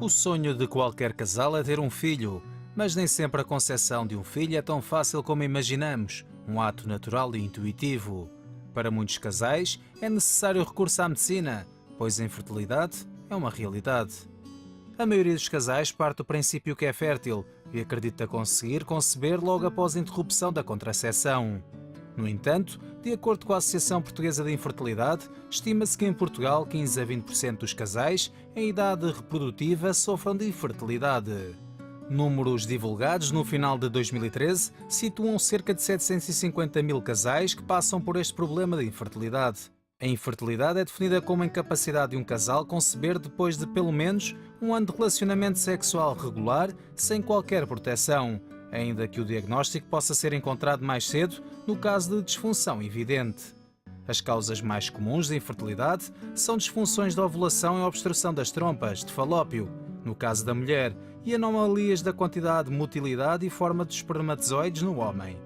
O sonho de qualquer casal é ter um filho, mas nem sempre a concepção de um filho é tão fácil como imaginamos, um ato natural e intuitivo. Para muitos casais é necessário recurso à medicina, pois a infertilidade é uma realidade. A maioria dos casais parte do princípio que é fértil e acredita conseguir conceber logo após a interrupção da contracepção. No entanto, de acordo com a Associação Portuguesa de Infertilidade, estima-se que em Portugal 15 a 20% dos casais em idade reprodutiva sofram de infertilidade. Números divulgados no final de 2013 situam cerca de 750 mil casais que passam por este problema de infertilidade. A infertilidade é definida como a incapacidade de um casal conceber depois de pelo menos um ano de relacionamento sexual regular sem qualquer proteção, ainda que o diagnóstico possa ser encontrado mais cedo no caso de disfunção evidente. As causas mais comuns de infertilidade são disfunções da ovulação e obstrução das trompas, de falópio, no caso da mulher, e anomalias da quantidade, motilidade e forma dos espermatozoides no homem.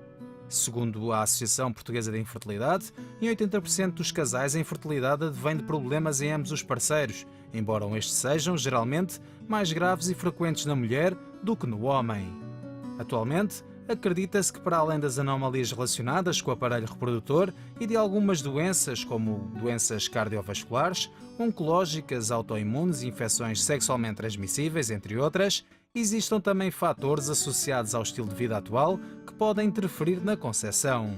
Segundo a Associação Portuguesa de Infertilidade, em 80% dos casais a infertilidade advém de problemas em ambos os parceiros, embora estes sejam, geralmente, mais graves e frequentes na mulher do que no homem. Atualmente, acredita-se que para além das anomalias relacionadas com o aparelho reprodutor e de algumas doenças, como doenças cardiovasculares, oncológicas, autoimunes e infecções sexualmente transmissíveis, entre outras, existam também fatores associados ao estilo de vida atual que podem interferir na concepção.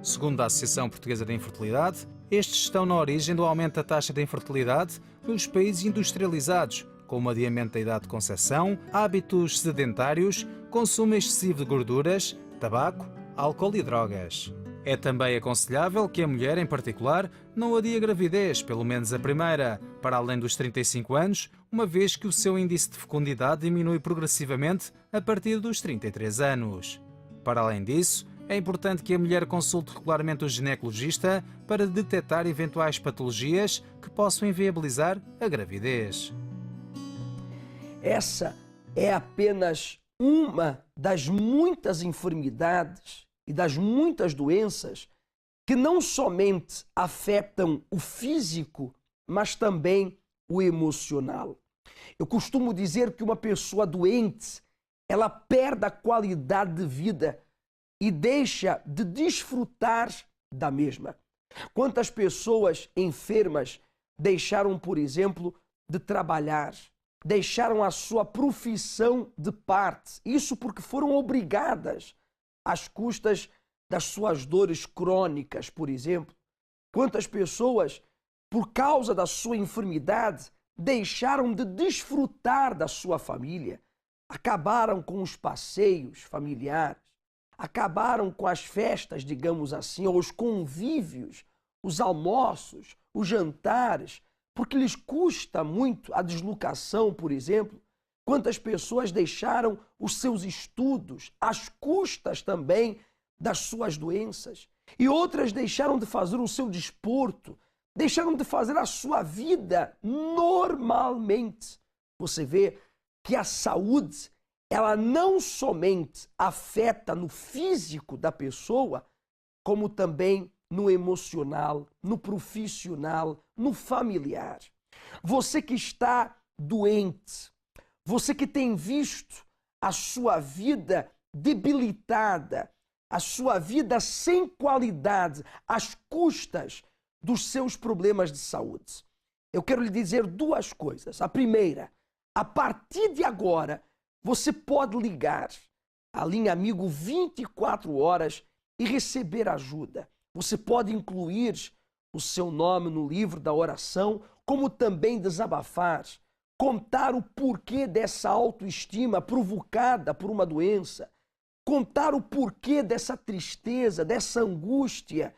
Segundo a Associação Portuguesa de Infertilidade, estes estão na origem do aumento da taxa de infertilidade nos países industrializados, como o adiamento da idade de concepção, hábitos sedentários, consumo excessivo de gorduras, tabaco, álcool e drogas. É também aconselhável que a mulher, em particular, não adie a gravidez, pelo menos a primeira, para além dos 35 anos, uma vez que o seu índice de fecundidade diminui progressivamente a partir dos 33 anos. Para além disso, é importante que a mulher consulte regularmente o ginecologista para detectar eventuais patologias que possam inviabilizar a gravidez. Essa é apenas uma das muitas enfermidades e das muitas doenças que não somente afetam o físico, mas também o emocional. Eu costumo dizer que uma pessoa doente, ela perde a qualidade de vida e deixa de desfrutar da mesma. Quantas pessoas enfermas deixaram, por exemplo, de trabalhar, deixaram a sua profissão de parte, isso porque foram obrigadas às custas das suas dores crônicas, por exemplo. Quantas pessoas, por causa da sua enfermidade, deixaram de desfrutar da sua família, acabaram com os passeios familiares, acabaram com as festas, digamos assim, ou os convívios, os almoços, os jantares, porque lhes custa muito a deslocação, por exemplo. Quantas pessoas deixaram os seus estudos às custas também das suas doenças? E outras deixaram de fazer o seu desporto, deixaram de fazer a sua vida normalmente. Você vê que a saúde, ela não somente afeta no físico da pessoa, como também no emocional, no profissional, no familiar. Você que está doente, você que tem visto a sua vida debilitada, a sua vida sem qualidade, às custas dos seus problemas de saúde. Eu quero lhe dizer duas coisas. A primeira, a partir de agora, você pode ligar a linha Amigo 24 horas e receber ajuda. Você pode incluir o seu nome no livro da oração, como também desabafar, contar o porquê dessa autoestima provocada por uma doença, contar o porquê dessa tristeza, dessa angústia,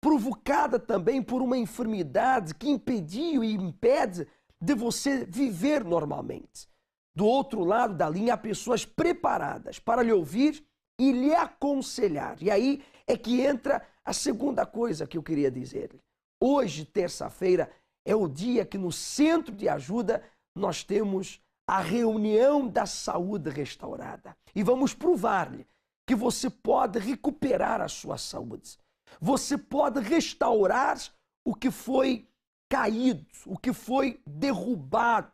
provocada também por uma enfermidade que impediu e impede de você viver normalmente. Do outro lado da linha, há pessoas preparadas para lhe ouvir e lhe aconselhar. E aí é que entra a segunda coisa que eu queria dizer. Hoje, terça-feira, é o dia que no Centro de Ajuda nós temos a reunião da saúde restaurada. E vamos provar-lhe que você pode recuperar a sua saúde. Você pode restaurar o que foi caído, o que foi derrubado.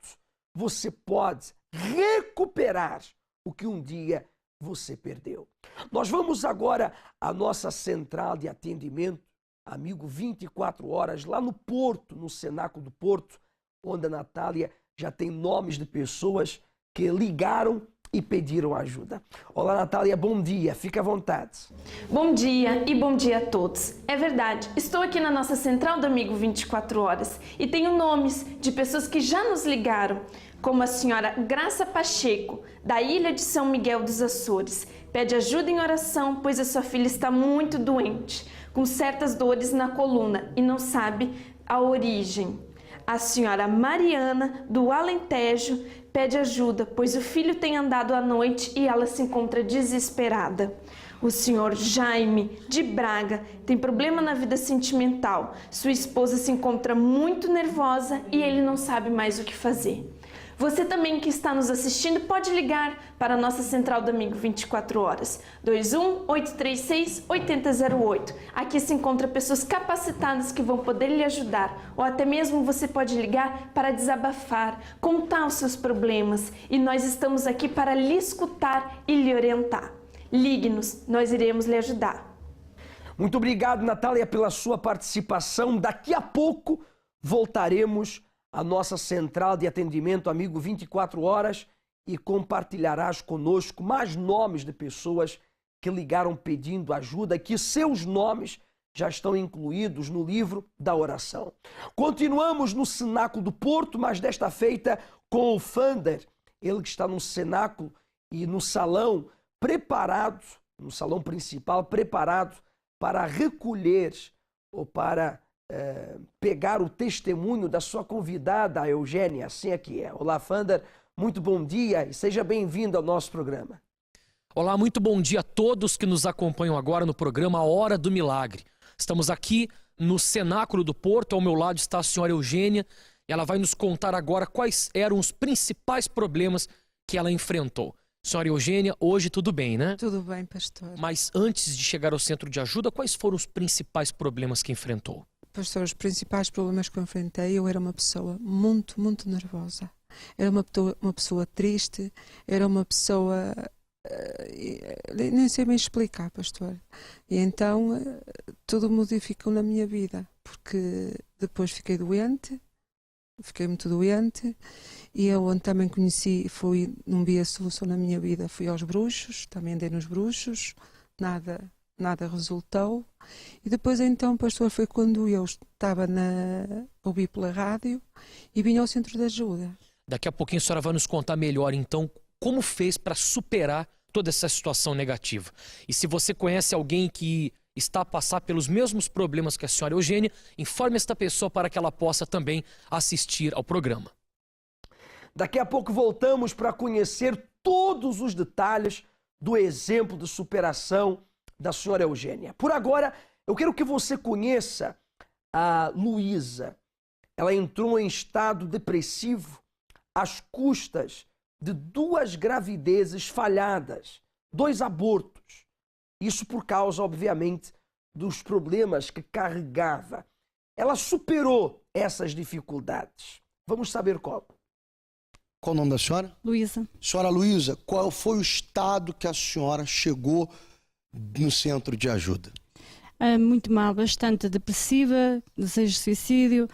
você pode recuperar o que um dia você perdeu. Nós vamos agora à nossa central de atendimento, amigo 24 horas, lá no Porto, no Cenáculo do Porto, onde a Natália já tem nomes de pessoas que ligaram e pediram ajuda. Olá, Natália, bom dia, fica à vontade. Bom dia e bom dia a todos. É verdade, estou aqui na nossa central do Amigo 24 Horas e tenho nomes de pessoas que já nos ligaram, como a senhora Graça Pacheco, da Ilha de São Miguel dos Açores. Pede ajuda em oração, pois a sua filha está muito doente, com certas dores na coluna e não sabe a origem. A senhora Mariana, do Alentejo, pede ajuda, pois o filho tem andado à noite e ela se encontra desesperada. O senhor Jaime, de Braga, tem problema na vida sentimental. Sua esposa se encontra muito nervosa e ele não sabe mais o que fazer. Você também que está nos assistindo pode ligar para a nossa central do Amigo 24 Horas, 21-836-8008. Aqui se encontra pessoas capacitadas que vão poder lhe ajudar, ou até mesmo você pode ligar para desabafar, contar os seus problemas, e nós estamos aqui para lhe escutar e lhe orientar. Ligue-nos, nós iremos lhe ajudar. Muito obrigado, Natália, pela sua participação. Daqui a pouco voltaremos à nossa central de atendimento Amigo 24 Horas e compartilharás conosco mais nomes de pessoas que ligaram pedindo ajuda, que seus nomes já estão incluídos no livro da oração. Continuamos no Cenáculo do Porto, mas desta feita com o Fander, ele que está no cenáculo e no salão preparado, no salão principal, preparado para recolher ou para pegar o testemunho da sua convidada, a Eugênia, assim aqui é. Olá, Fander, muito bom dia e seja bem-vindo ao nosso programa. Olá, muito bom dia a todos que nos acompanham agora no programa A Hora do Milagre. Estamos aqui no Cenáculo do Porto, ao meu lado está a senhora Eugênia, e ela vai nos contar agora quais eram os principais problemas que ela enfrentou. Senhora Eugênia, hoje tudo bem, né? Tudo bem, pastor. Mas antes de chegar ao centro de ajuda, quais foram os principais problemas que enfrentou? Pastor, os principais problemas que eu enfrentei, eu era uma pessoa muito, muito nervosa. Era uma pessoa triste, era uma pessoa... nem sei bem explicar, pastor. E então, tudo modificou na minha vida, porque depois fiquei doente, fiquei muito doente, e eu onde também conheci, não vi a solução na minha vida, fui aos bruxos, também andei nos bruxos, nada resultou. E depois então, pastor, foi quando eu estava ouvi pela rádio e vim ao centro de ajuda. Daqui a pouquinho a senhora vai nos contar melhor, então, como fez para superar toda essa situação negativa. E se você conhece alguém que está a passar pelos mesmos problemas que a senhora Eugênia, informe esta pessoa para que ela possa também assistir ao programa. Daqui a pouco voltamos para conhecer todos os detalhes do exemplo de superação da senhora Eugênia. Por agora, eu quero que você conheça a Luísa. Ela entrou em estado depressivo às custas de 2 gravidezes falhadas, 2 abortos. Isso por causa, obviamente, dos problemas que carregava. Ela superou essas dificuldades. Vamos saber como. Qual o nome da senhora? Luísa. Senhora Luísa, qual foi o estado que a senhora chegou no centro de ajuda? Muito mal, bastante depressiva, desejo de suicídio,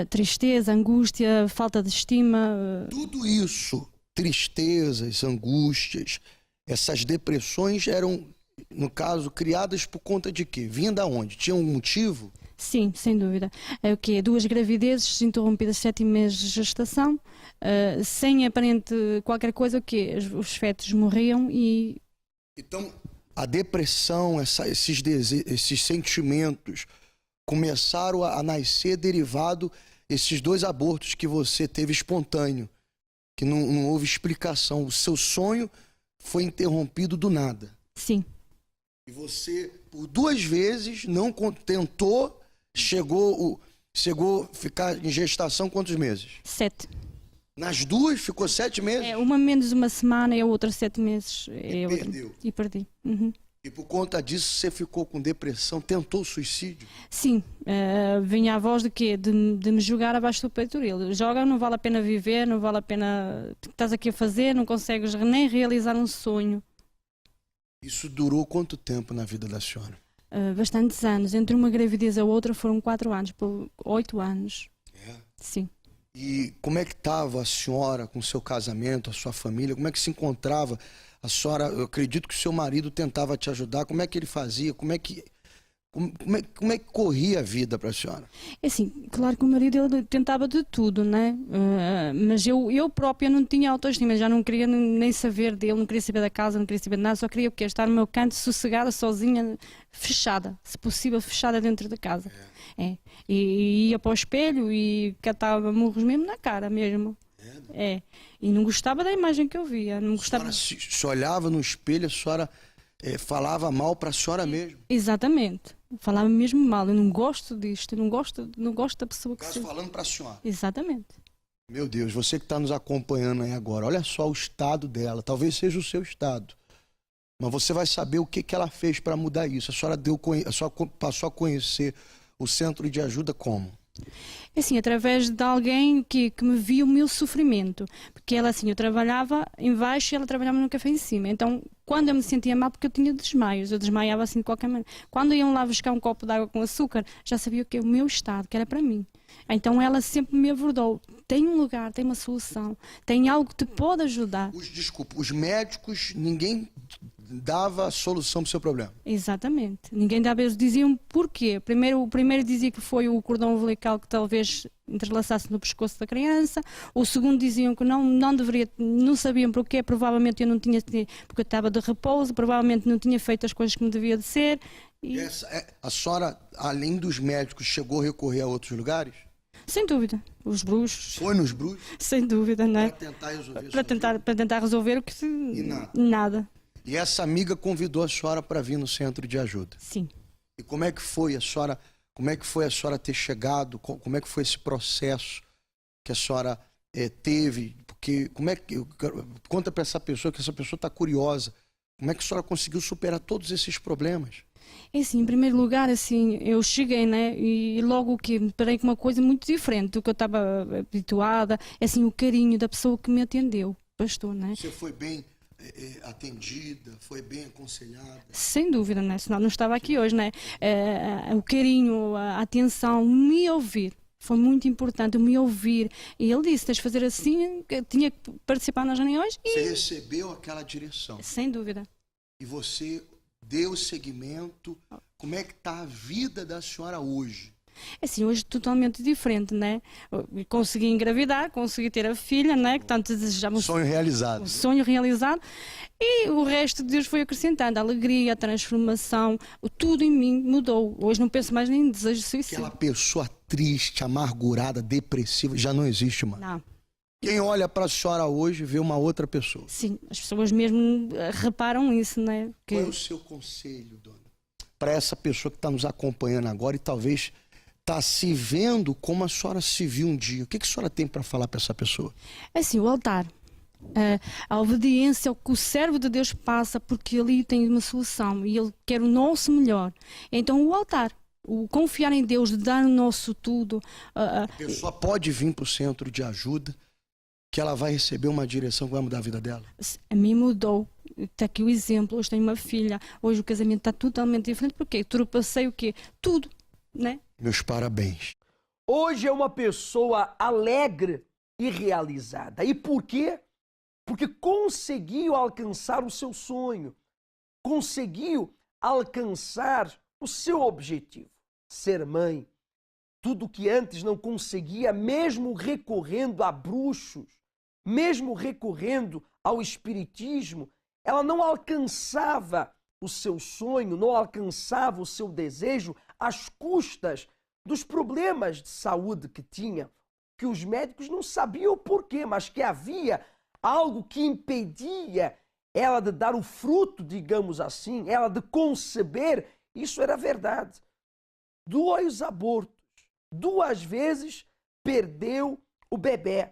tristeza, angústia, falta de estima. Tudo isso, tristezas, angústias, essas depressões eram, no caso, criadas por conta de quê? Vinha da onde? Tinha um motivo? Sim, sem dúvida. É o quê? 2 gravidezes interrompidas, 7 meses de gestação, sem aparente qualquer coisa, o quê? Os fetos morriam e... Então, a depressão, esses sentimentos começaram a nascer derivado esses 2 abortos que você teve espontâneo, que não houve explicação. O seu sonho foi interrompido do nada. Sim. E você, por 2 vezes, não tentou, chegou a ficar em gestação quantos meses? 7. Nas 2 ficou 7 meses? Uma menos uma semana e a outra 7 meses. E perdeu. E perdi. Uhum. E por conta disso você ficou com depressão, tentou suicídio? Sim, vinha a voz de quê? De me jogar abaixo do peitoril. Joga, não vale a pena viver, não vale a pena... O que estás aqui a fazer, não consegues nem realizar um sonho. Isso durou quanto tempo na vida da senhora? Bastantes anos. Entre uma gravidez e a outra foram 4 anos, por 8 anos. É? Sim. E como é que estava a senhora com o seu casamento, a sua família? Como é que se encontrava? A senhora, eu acredito que o seu marido tentava te ajudar. Como é que ele fazia? Como é que corria a vida para a senhora? É assim, claro que o marido ele tentava de tudo, né? Mas eu própria não tinha autoestima, já não queria nem saber dele, não queria saber da casa, não queria saber de nada, só queria o quê? Estar no meu canto, sossegada, sozinha, fechada, se possível fechada dentro da casa. É. E ia para o espelho e catava murros mesmo na cara mesmo. É. E não gostava da imagem que eu via. Não gostava... A senhora se olhava no espelho, a senhora falava mal para a senhora mesmo? Exatamente. Falava mesmo mal. Eu não gosto disto, eu não gosto da pessoa que... Caso falando para a senhora? Exatamente. Meu Deus, você que está nos acompanhando aí agora, olha só o estado dela. Talvez seja o seu estado. Mas você vai saber o que ela fez para mudar isso. A senhora passou a conhecer o centro de ajuda como? Assim, através de alguém que me via o meu sofrimento. Porque ela, assim, eu trabalhava em baixo e ela trabalhava no café em cima. Então, quando eu me sentia mal, porque eu tinha desmaios, eu desmaiava assim de qualquer maneira. Quando iam lá buscar um copo de água com açúcar, já sabia que é o meu estado, que era para mim. Então, ela sempre me abordou. Tem um lugar, tem uma solução, tem algo que te pode ajudar. Os médicos, ninguém dava a solução para o seu problema? Exatamente. Ninguém dava, eles diziam porquê. O primeiro dizia que foi o cordão umbilical que talvez entrelaçasse no pescoço da criança. O segundo diziam que não deveria, não sabiam porquê, provavelmente eu não tinha, porque eu estava de repouso, provavelmente não tinha feito as coisas que me devia de ser. E... A senhora, além dos médicos, chegou a recorrer a outros lugares? Sem dúvida. Os bruxos. Foi nos bruxos? Sem dúvida, não é? Para tentar resolver Para tentar resolver o que... E nada. E essa amiga convidou a senhora para vir no centro de ajuda? Sim. E como é que foi a senhora ter chegado? Como é que foi esse processo que a senhora teve? Porque conta para essa pessoa, que essa pessoa está curiosa. Como é que a senhora conseguiu superar todos esses problemas? É assim, em primeiro lugar, assim, eu cheguei, né, e logo que me deparei com uma coisa muito diferente do que eu estava habituada, é assim, o carinho da pessoa que me atendeu, pastor, né? Você foi bem atendida, foi bem aconselhada? Sem dúvida, né? Senão não estava aqui hoje, né? O carinho, a atenção, me ouvir. Foi muito importante me ouvir. E ele disse, tens de fazer assim, que tinha que participar nas reuniões. E... Você recebeu aquela direção? Sem dúvida. E você deu seguimento. Como é que está a vida da senhora hoje? Assim, hoje totalmente diferente, né? Consegui engravidar, consegui ter a filha, né? Que tanto desejávamos. Sonho realizado. Sonho realizado. E o resto de Deus foi acrescentando. A alegria, a transformação, tudo em mim mudou. Hoje não penso mais nem em desejo de suicídio. Aquela pessoa triste, amargurada, depressiva, já não existe mais. Não. Quem olha para a senhora hoje vê uma outra pessoa. Sim, as pessoas mesmo reparam isso, né? Qual é o seu conselho, dona? Para essa pessoa que está nos acompanhando agora e talvez está se vendo como a senhora se viu um dia. O que a senhora tem para falar para essa pessoa? Assim, o altar. A obediência ao que o servo de Deus passa, porque ali tem uma solução e ele quer o nosso melhor. Então, o altar. O confiar em Deus, de dar o nosso tudo. A pessoa pode vir para o centro de ajuda, que ela vai receber uma direção que vai mudar a vida dela? A mim mudou. Está aqui o exemplo. Hoje tenho uma filha. Hoje o casamento está totalmente diferente. Porque ultrapassei o quê? Tudo, né? Meus parabéns. Hoje é uma pessoa alegre e realizada. E por quê? Porque conseguiu alcançar o seu sonho. Conseguiu alcançar o seu objetivo. Ser mãe. Tudo que antes não conseguia, mesmo recorrendo a bruxos, mesmo recorrendo ao espiritismo, ela não alcançava o seu sonho, não alcançava o seu desejo às custas dos problemas de saúde que tinha, que os médicos não sabiam o porquê, mas que havia algo que impedia ela de dar o fruto, digamos assim, ela de conceber. Isso era verdade. 2 abortos, 2 vezes perdeu o bebê,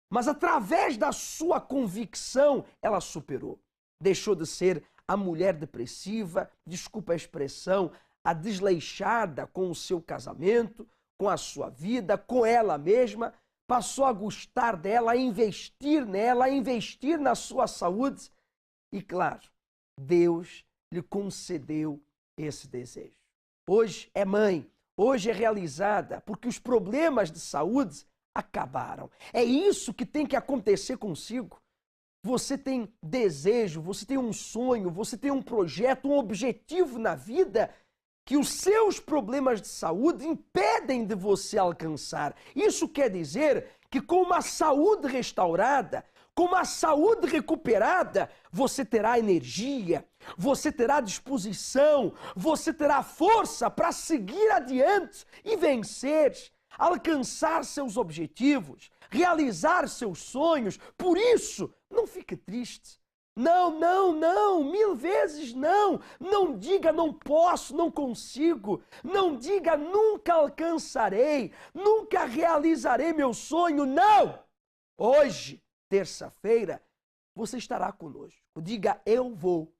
mas através da sua convicção ela superou. Deixou de ser a mulher depressiva, desculpa a expressão, a desleixada com o seu casamento, com a sua vida, com ela mesma, passou a gostar dela, a investir nela, a investir na sua saúde. E claro, Deus lhe concedeu esse desejo. Hoje é mãe, hoje é realizada, porque os problemas de saúde acabaram. É isso que tem que acontecer consigo. Você tem desejo, você tem um sonho, você tem um projeto, um objetivo na vida que os seus problemas de saúde impedem de você alcançar. Isso quer dizer que com uma saúde restaurada, com uma saúde recuperada, você terá energia, você terá disposição, você terá força para seguir adiante e vencer, alcançar seus objetivos, realizar seus sonhos. Por isso, não fique triste. Não, não, não, 1000 vezes não. Não diga não posso, não consigo. Não diga nunca alcançarei, nunca realizarei meu sonho. Não! Hoje, terça-feira, você estará conosco. Diga eu vou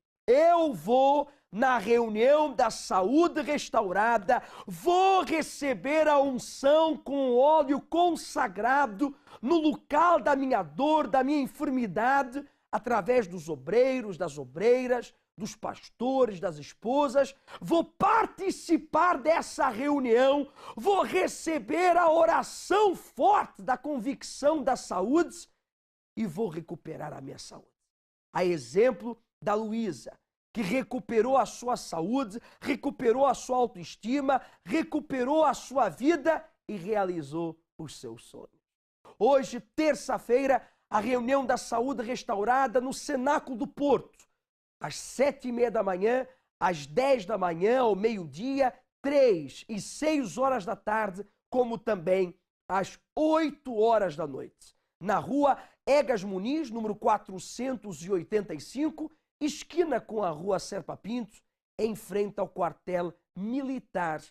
na reunião da saúde restaurada, vou receber a unção com óleo consagrado no local da minha dor, da minha enfermidade, através dos obreiros, das obreiras, dos pastores, das esposas. Vou participar dessa reunião, vou receber a oração forte da convicção da saúde e vou recuperar a minha saúde. A exemplo da Luísa, que recuperou a sua saúde, recuperou a sua autoestima, recuperou a sua vida e realizou os seus sonhos. Hoje, terça-feira, a reunião da saúde restaurada no Cenáculo do Porto, às 7h30 da manhã, às 10 da manhã, ao meio-dia, 3 e 6 horas da tarde, como também às 8 horas da noite. Na rua Egas Muniz, número 485, esquina com a rua Serpa Pinto, em frente ao quartel militar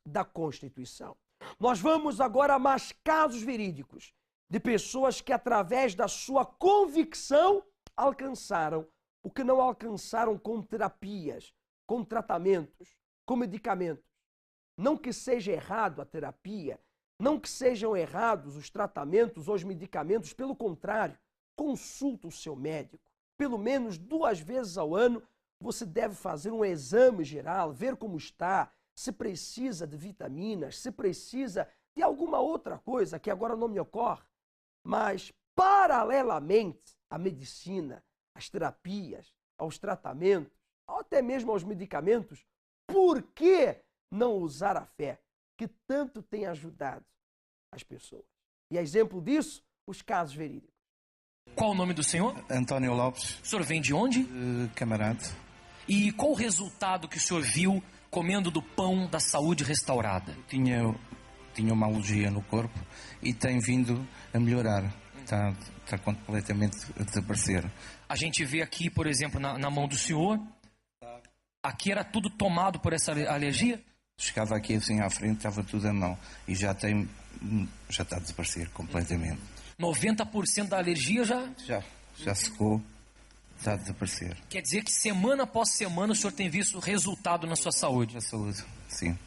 da Constituição. Nós vamos agora a mais casos verídicos de pessoas que, através da sua convicção, alcançaram o que não alcançaram com terapias, com tratamentos, com medicamentos. Não que seja errado a terapia, não que sejam errados os tratamentos ou os medicamentos, pelo contrário, consulte o seu médico. Pelo menos 2 vezes ao ano, você deve fazer um exame geral, ver como está, se precisa de vitaminas, se precisa de alguma outra coisa que agora não me ocorre. Mas, paralelamente à medicina, às terapias, aos tratamentos, ou até mesmo aos medicamentos, por que não usar a fé, que tanto tem ajudado as pessoas? E a exemplo disso, os casos verídicos. Qual o nome do senhor? António Lopes. O senhor vem de onde? Camarante. E qual o resultado que o senhor viu comendo do pão da saúde restaurada? Tinha uma alergia no corpo e tem vindo a melhorar. Está completamente a desaparecer. A gente vê aqui, por exemplo, na mão do senhor, aqui era tudo tomado por essa alergia? Chegava aqui assim à frente, estava tudo à mão e já está a desaparecer completamente. 90% da alergia Já secou, está a desaparecer. Quer dizer que semana após semana o senhor tem visto resultado na sua saúde? Na saúde, sim.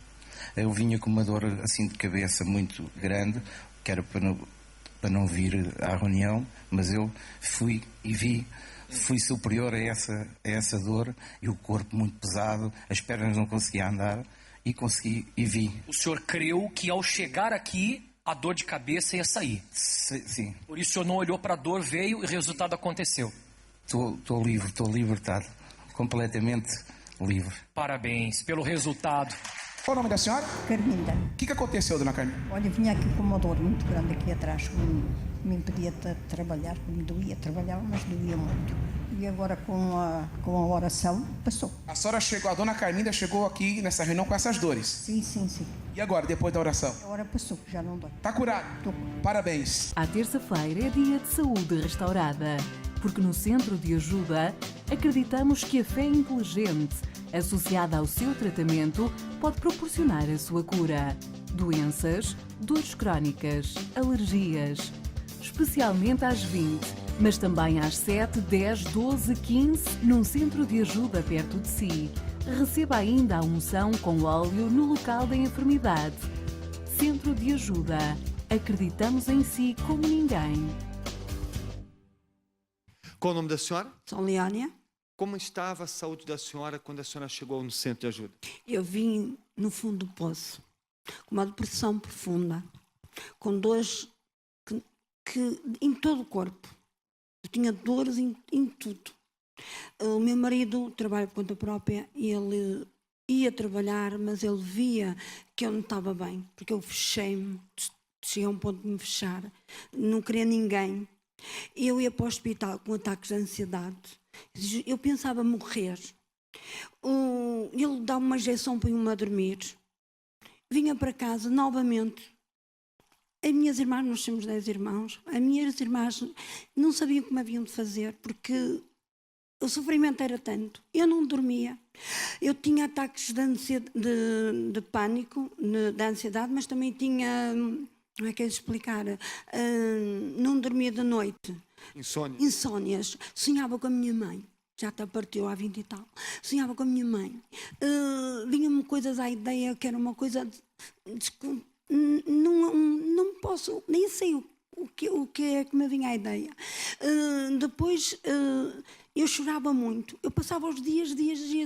Eu vinha com uma dor assim de cabeça muito grande, que era para não vir à reunião, mas eu fui e fui superior a essa dor e o corpo muito pesado, as pernas não conseguiam andar e consegui e vi. O senhor creu que ao chegar aqui a dor de cabeça ia sair? Sim. Por isso o senhor não olhou para a dor, veio e o resultado aconteceu? Estou livre, estou libertado, completamente livre. Parabéns pelo resultado. Qual o nome da senhora? Carminda. O que aconteceu, dona Carminda? Olha, vinha aqui com uma dor muito grande aqui atrás, que me impedia de trabalhar, que me doía. Trabalhava, mas doía muito. E agora com a oração, passou. A dona Carminda chegou aqui nessa reunião com essas dores? Sim. E agora, depois da oração? Agora passou, já não dói. Está curado? Tô. Parabéns. À terça-feira é dia de saúde restaurada, porque no Centro de Ajuda acreditamos que a fé inteligente, associada ao seu tratamento, pode proporcionar a sua cura. Doenças, dores crónicas, alergias. Especialmente às 20 mas também às 7, 10, 12, 15, num centro de ajuda perto de si. Receba ainda a unção com óleo no local da enfermidade. Centro de Ajuda. Acreditamos em si como ninguém. Qual o nome da senhora? Sou Leónia. Como estava a saúde da senhora quando a senhora chegou no centro de ajuda? Eu vim no fundo do poço, com uma depressão profunda, com dores que em todo o corpo. Eu tinha dores em tudo. O meu marido trabalha por conta própria e ele ia trabalhar, mas ele via que eu não estava bem, porque eu fechei-me, cheguei a um ponto de me fechar, não queria ninguém. Eu ia para o hospital com ataques de ansiedade. Eu pensava morrer. Ele dá uma injeção para eu-me a dormir. Vinha para casa novamente. As minhas irmãs, nós temos 10 irmãos, as minhas irmãs não sabiam como haviam de fazer, porque o sofrimento era tanto. Eu não dormia. Eu tinha ataques de pânico, de ansiedade, mas também tinha... Como é que é de explicar? Não dormia de noite. Insônia? Insônias. Sonhava com a minha mãe. Já até partiu há 20 e tal. Sonhava com a minha mãe. Vinha-me coisas à ideia que era uma coisa... Não posso... Nem sei o que é que me vinha à ideia. Depois eu chorava muito. Eu passava os dias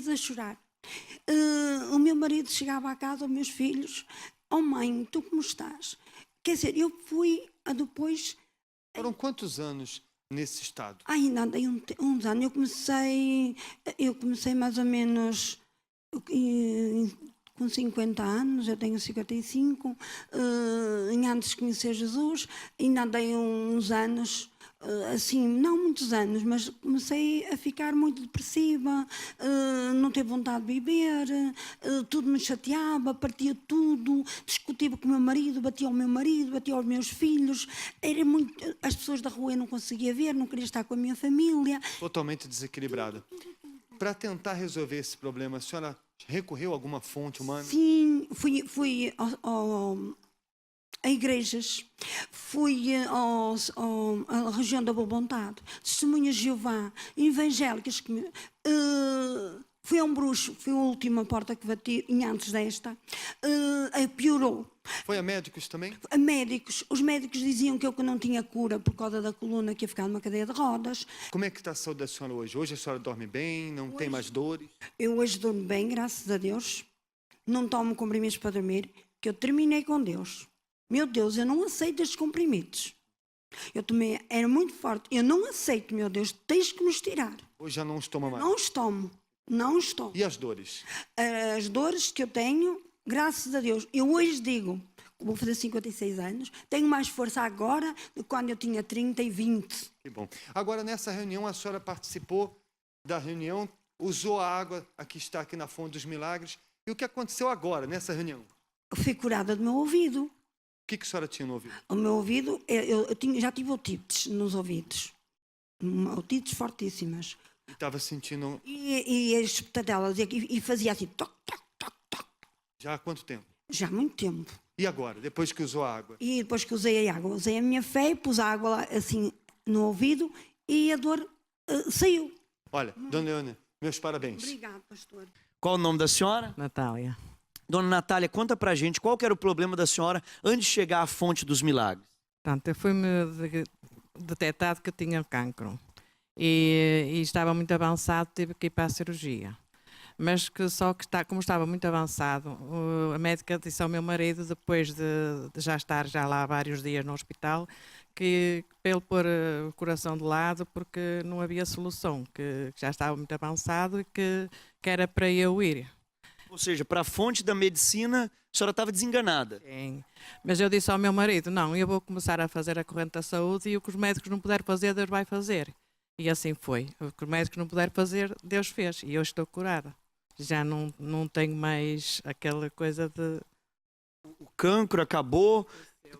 a chorar. O meu marido chegava à casa, os meus filhos... Oh mãe, tu como estás? Quer dizer, eu fui a depois... Foram quantos anos nesse estado? Ainda andei uns anos. Eu comecei mais ou menos com 50 anos, eu tenho 55, antes de conhecer Jesus, ainda andei uns anos, assim, não muitos anos, mas comecei a ficar muito depressiva, não ter vontade de beber, tudo me chateava, partia tudo, discutia com o meu marido, batia ao meu marido, batia aos meus filhos, era muito, as pessoas da rua eu não conseguia ver, não queria estar com a minha família. Totalmente desequilibrada. Para tentar resolver esse problema, a senhora recorreu a alguma fonte humana? Sim, fui a igrejas, fui à região da Boa Vontade, Testemunhas de Jeová, evangélicas, fui a um bruxo, fui a última porta que bati, antes desta, piorou. Foi a médicos também? A médicos. Os médicos diziam que eu não tinha cura por causa da coluna, que ia ficar numa cadeia de rodas. Como é que está a saúde da senhora hoje? Hoje a senhora dorme bem, não tem mais dores? Eu hoje durmo bem, graças a Deus. Não tomo comprimidos para dormir, que eu terminei com Deus. Meu Deus, eu não aceito estes comprimidos. Eu tomei, era muito forte. Eu não aceito, meu Deus, tens que nos tirar. Hoje já não os toma mais? Não os tomo, não os tomo. E as dores? As dores que eu tenho, graças a Deus, eu hoje digo, vou fazer 56 anos, tenho mais força agora do que quando eu tinha 30 e 20. Que bom. Agora, nessa reunião, a senhora participou da reunião, usou a água que está aqui na Fonte dos Milagres. E o que aconteceu agora, nessa reunião? Eu fui curada do meu ouvido. O que a senhora tinha no ouvido? O meu ouvido, eu já tive otites nos ouvidos. Otites fortíssimas. E estava sentindo... E as espetadelas, e fazia assim, toc, toc, toc, toc. Já há quanto tempo? Já há muito tempo. E agora, depois que usou a água? E depois que usei a água, usei a minha fé, pus a água lá, assim, no ouvido, e a dor saiu. Olha, dona Leônia, meus parabéns. Obrigada, pastor. Qual o nome da senhora? Natália. Dona Natália, conta pra gente qual que era o problema da senhora antes de chegar à Fonte dos Milagres. Portanto, foi-me detectado que eu tinha cancro e estava muito avançado, tive que ir para a cirurgia. Mas como estava muito avançado, a médica disse ao meu marido, depois de já estar lá vários dias no hospital, que para ele pôr o coração de lado porque não havia solução, que já estava muito avançado e que era para eu ir. Ou seja, para a fonte da medicina, a senhora estava desenganada. Sim, mas eu disse ao meu marido, não, eu vou começar a fazer a corrente da saúde e o que os médicos não puderem fazer, Deus vai fazer. E assim foi. O que os médicos não puderam fazer, Deus fez. E eu estou curada. Já não tenho mais aquela coisa de... O cancro acabou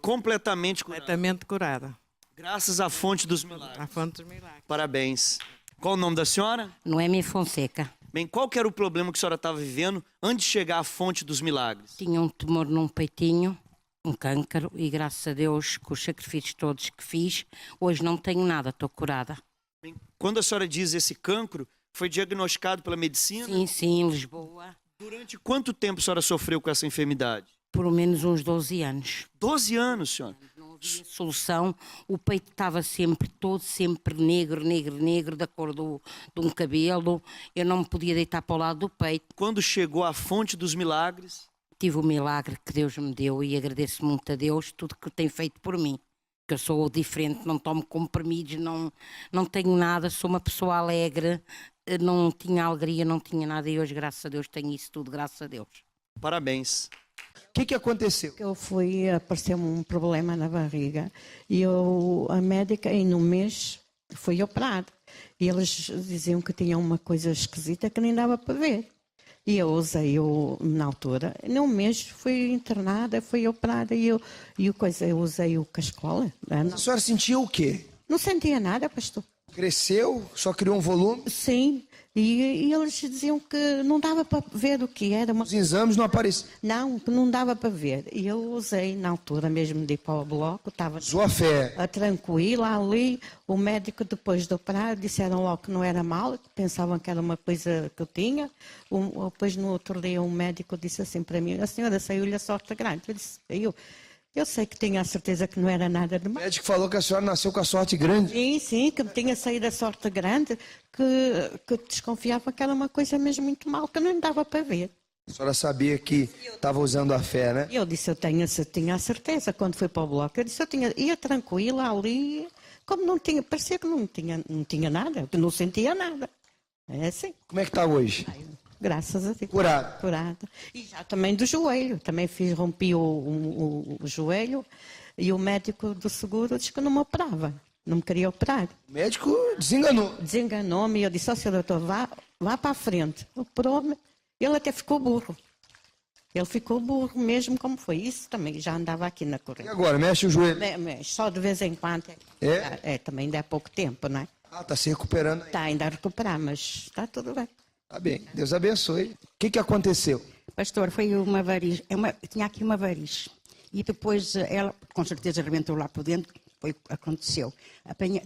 completamente curado. Completamente curada. Graças à Fonte dos Milagres. À Fonte dos Milagres. Parabéns. Qual o nome da senhora? Noemi Fonseca. Bem, qual que era o problema que a senhora estava vivendo antes de chegar à Fonte dos Milagres? Tinha um tumor num peitinho um câncer e graças a Deus, com os sacrifícios todos que fiz, hoje não tenho nada, estou curada. Quando a senhora diz esse cancro, foi diagnosticado pela medicina? Sim, sim, em Lisboa. Durante quanto tempo a senhora sofreu com essa enfermidade? Por menos uns 12 anos. 12 anos, senhora? Não havia solução, o peito estava sempre todo, sempre negro, negro, negro, da cor de um cabelo, eu não me podia deitar para o lado do peito. Quando chegou à fonte dos milagres? Tive o milagre que Deus me deu e agradeço muito a Deus tudo que tem feito por mim. Que eu sou diferente, não tomo comprimidos, não tenho nada, sou uma pessoa alegre, não tinha alegria, não tinha nada e hoje, graças a Deus, tenho isso tudo, graças a Deus. Parabéns. O que aconteceu? Eu fui, apareceu-me um problema na barriga e a médica, em um mês, fui operada. E eles diziam que tinha uma coisa esquisita que nem dava para ver. E eu usei, na altura, num mês fui internada, fui operada e eu usei o cascola. A senhora sentia o quê? Não sentia nada, pastor. Cresceu? Só criou um volume? Sim. E eles diziam que não dava para ver o que era. Os exames não apareciam? Não, que não dava para ver. E eu usei, na altura mesmo de ir para o bloco, estava sua fé tranquila ali. O médico, depois de operar, disseram logo que não era mal, que pensavam que era uma coisa que eu tinha. Depois, no outro dia, um médico disse assim para mim: a senhora saiu-lhe a sorte grande. Eu disse: eu sei que tinha a certeza que não era nada de mal. O médico falou que a senhora nasceu com a sorte grande? Sim, sim, que me tinha saído a sorte grande, que desconfiava que era uma coisa mesmo muito mal, que não dava para ver. A senhora sabia que estava usando a fé, né? Eu disse, eu tinha a certeza, quando fui para o bloco, eu disse, ia tranquila ali, como não tinha, parecia que não tinha nada, que não sentia nada. É assim. Como é que está hoje? Graças a Deus. Curada. E já também do joelho. Também rompi o joelho e o médico do seguro disse que não me operava. Não me queria operar. O médico desenganou. Desenganou-me e eu disse, seu doutor, vá para a frente. Operou-me. Ele até ficou burro. Ele ficou burro mesmo, como foi isso também. Já andava aqui na corrente. E agora, mexe o joelho? Mexe, só de vez em quando. Também ainda é pouco tempo, não é? Está se recuperando? Está ainda a recuperar, mas está tudo bem. Tá bem, Deus abençoe. O que aconteceu? Pastor, foi uma variz, tinha aqui uma variz. E depois ela, com certeza, arrebentou lá por dentro, aconteceu.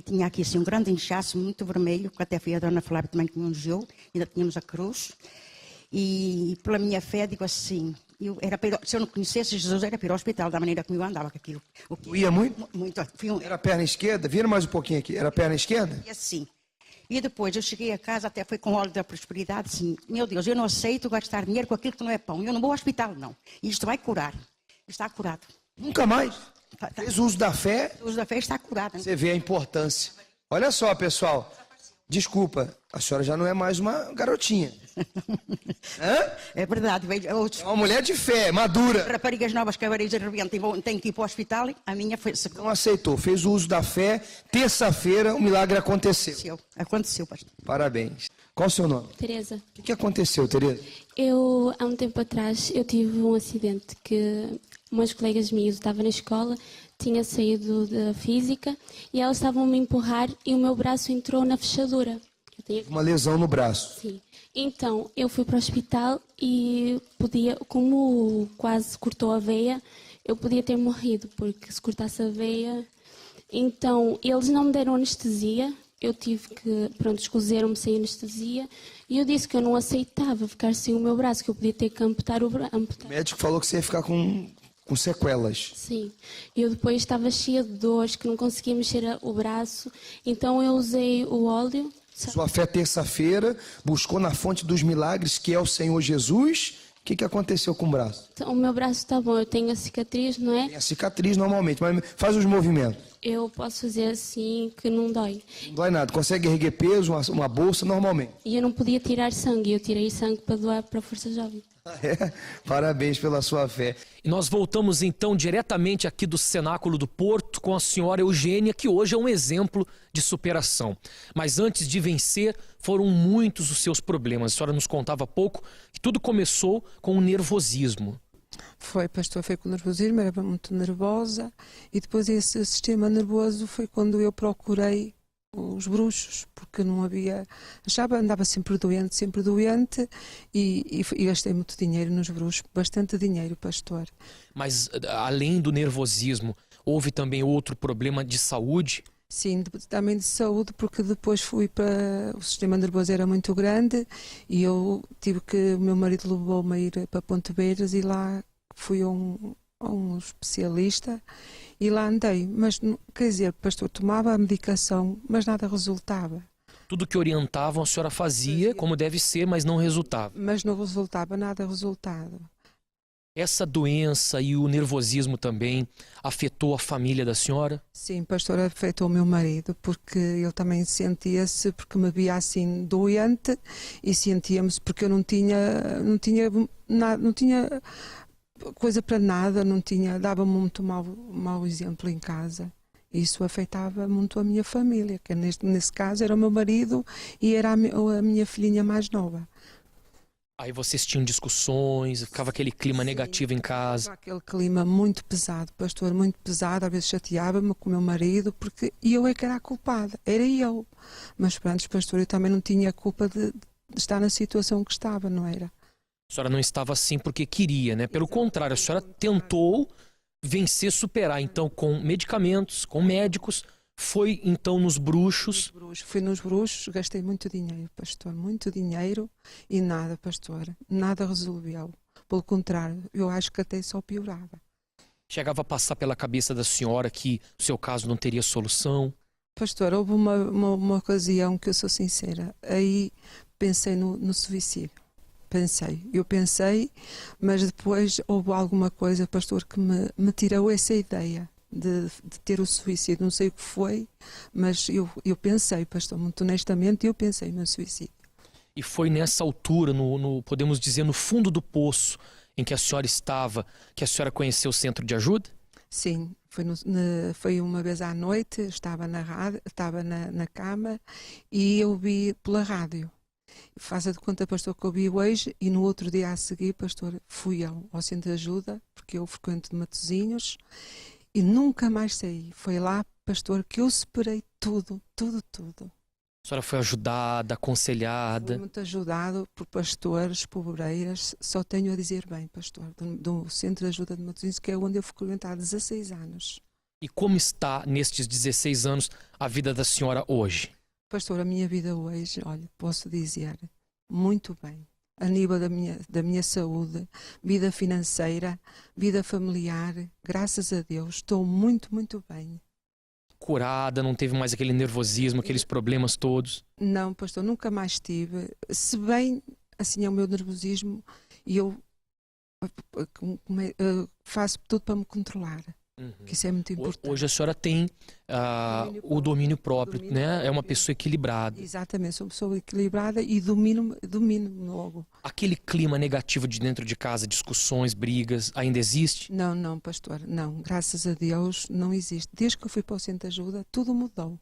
Tinha aqui assim um grande inchaço, muito vermelho, que até foi a dona Flávia também que me ungiu, ainda tínhamos a cruz. E pela minha fé, digo assim, se eu não conhecesse Jesus, era para ir ao hospital, da maneira como eu andava com aquilo. Ia muito? Muito. Era a perna esquerda? Vira mais um pouquinho aqui. Era a perna esquerda? E assim. E depois eu cheguei a casa, até foi com o óleo da prosperidade, assim, meu Deus, eu não aceito gastar dinheiro com aquilo que não é pão. Eu não vou ao hospital, não. E isto vai curar. Está curado. Nunca mais? Fez uso da fé? O uso da fé está curado. Você vê a importância. Olha só, pessoal. Desculpa, a senhora já não é mais uma garotinha. Hã? É verdade. É uma mulher de fé, madura. Raparigas novas que a variz arrebentam têm que ir para o hospital. A minha foi... Não aceitou, fez o uso da fé. Terça-feira o milagre aconteceu. Aconteceu, pastor. Parabéns. Qual o seu nome? Teresa. O que aconteceu, Teresa? Há um tempo atrás, eu tive um acidente que umas colegas minhas estavam na escola, tinha saído da física e elas estavam a me empurrar e o meu braço entrou na fechadura. Uma lesão no braço. Sim. Então, eu fui para o hospital e como quase cortou a veia, eu podia ter morrido, porque se cortasse a veia... Então, eles não me deram anestesia, eu tive que, escozeram-me sem anestesia, e eu disse que eu não aceitava ficar sem o meu braço, que eu podia ter que amputar o braço. O médico falou que você ia ficar com sequelas. Sim. Eu depois estava cheia de dores, que não conseguia mexer o braço, então eu usei o óleo... Sua fé terça-feira buscou na fonte dos milagres, que é o Senhor Jesus. O que aconteceu com o braço? Então, o meu braço está bom, eu tenho a cicatriz, não é? Tem a cicatriz normalmente, mas faz os movimentos. Eu posso fazer assim, que não dói. Não dói nada, consegue erguer peso, uma bolsa normalmente. E eu não podia tirar sangue, eu tirei sangue para doar para a Força Jovem. Parabéns pela sua fé. E nós voltamos então diretamente aqui do Cenáculo do Porto com a senhora Eugênia, que hoje é um exemplo de superação. Mas antes de vencer, foram muitos os seus problemas. A senhora nos contava há pouco que tudo começou com o nervosismo. Foi, pastor, foi com nervosismo, era muito nervosa. E depois esse sistema nervoso foi quando eu procurei os bruxos, porque não havia, andava sempre doente e gastei muito dinheiro nos bruxos, bastante dinheiro, pastor. Mas além do nervosismo, houve também outro problema de saúde? Sim, também de saúde, porque depois fui para... O sistema nervoso era muito grande e eu tive que... O meu marido levou-me a ir para Pontebeiras e lá fui a um especialista e lá andei. Mas, quer dizer, pastor, tomava a medicação, mas nada resultava. Tudo que orientavam a senhora fazia como deve ser, mas não resultava. Mas não resultava nada resultado. Essa doença e o nervosismo também afetou a família da senhora? Sim, pastor, afetou o meu marido, porque ele também sentia-se, porque me via assim doente e sentia-me, porque eu não tinha coisa para nada, dava-me muito mau exemplo em casa. Isso afetava muito a minha família, que nesse caso era o meu marido e era a minha filhinha mais nova. Aí vocês tinham discussões, ficava aquele clima negativo em casa. Aquele clima muito pesado, pastor, muito pesado. Às vezes chateava-me com o meu marido, porque eu é que era a culpada, era eu. Mas pronto, pastor, eu também não tinha culpa de estar na situação que estava, não era? A senhora não estava assim porque queria, né? Pelo contrário, a senhora tentou vencer, superar. Então, com medicamentos, com médicos, foi então nos bruxos. Fui nos bruxos, gastei muito dinheiro, pastor, muito dinheiro e nada, pastor, nada resolveu. Pelo contrário, eu acho que até só piorava. Chegava a passar pela cabeça da senhora que o seu caso não teria solução? Pastor, houve uma ocasião que eu sou sincera, aí pensei no suicídio. Eu pensei, mas depois houve alguma coisa, pastor, que me tirou essa ideia de ter o suicídio. Não sei o que foi, mas eu pensei, pastor, muito honestamente, eu pensei no suicídio. E foi nessa altura, podemos dizer, no fundo do poço em que a senhora estava, que a senhora conheceu o centro de ajuda? Sim, foi uma vez à noite, estava na cama e eu vi pela rádio. Faça de conta, pastor, que eu vi hoje e no outro dia a seguir, pastor, fui ao centro de ajuda, porque eu frequento de Matosinhos e nunca mais saí. Foi lá, pastor, que eu superei tudo. A senhora foi ajudada, aconselhada? Fui muito ajudado por pastores, por obreiras. Só tenho a dizer bem, pastor, do Centro de Ajuda de Matosinhos, que é onde eu frequento há 16 anos. E como está, nestes 16 anos, a vida da senhora hoje? Pastor, a minha vida hoje, olha, posso dizer, muito bem. A nível da minha saúde, vida financeira, vida familiar, graças a Deus, estou muito, muito bem. Curada, não teve mais aquele nervosismo, aqueles problemas todos? Não, pastor, nunca mais tive. Se bem, assim, é o meu nervosismo e eu faço tudo para me controlar. Que isso é muito importante. Hoje a senhora tem o domínio próprio, né? É uma pessoa equilibrada. Exatamente, sou uma pessoa equilibrada e domino logo. Aquele clima negativo de dentro de casa, discussões, brigas, ainda existe? Não, pastor, não. Graças a Deus não existe. Desde que eu fui para o centro de ajuda, tudo mudou.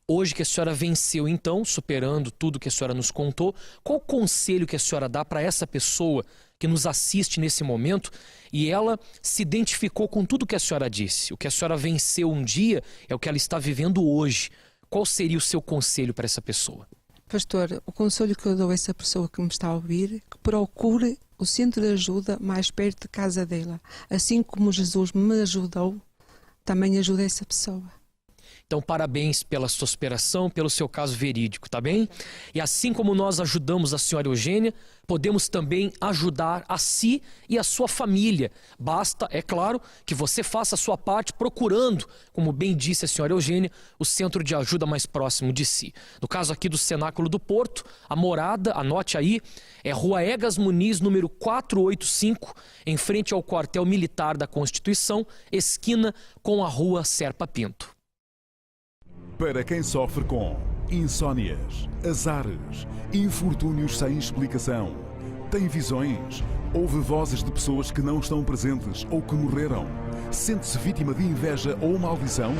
Hoje que a senhora venceu, então, superando tudo que a senhora nos contou, qual o conselho que a senhora dá para essa pessoa que nos assiste nesse momento e ela se identificou com tudo que a senhora disse? O que a senhora venceu um dia é o que ela está vivendo hoje. Qual seria o seu conselho para essa pessoa? Pastor, o conselho que eu dou a essa pessoa que me está a ouvir, que procure o centro de ajuda mais perto de casa dela. Assim como Jesus me ajudou, também ajuda essa pessoa. Então, parabéns pela sua superação, pelo seu caso verídico, tá bem? E assim como nós ajudamos a senhora Eugênia, podemos também ajudar a si e a sua família. Basta, é claro, que você faça a sua parte procurando, como bem disse a senhora Eugênia, o centro de ajuda mais próximo de si. No caso aqui do Cenáculo do Porto, a morada, anote aí, é Rua Egas Muniz, número 485, em frente ao Quartel Militar da Constituição, esquina com a Rua Serpa Pinto. Para quem sofre com insónias, azares, infortúnios sem explicação, tem visões, ouve vozes de pessoas que não estão presentes ou que morreram, sente-se vítima de inveja ou maldição?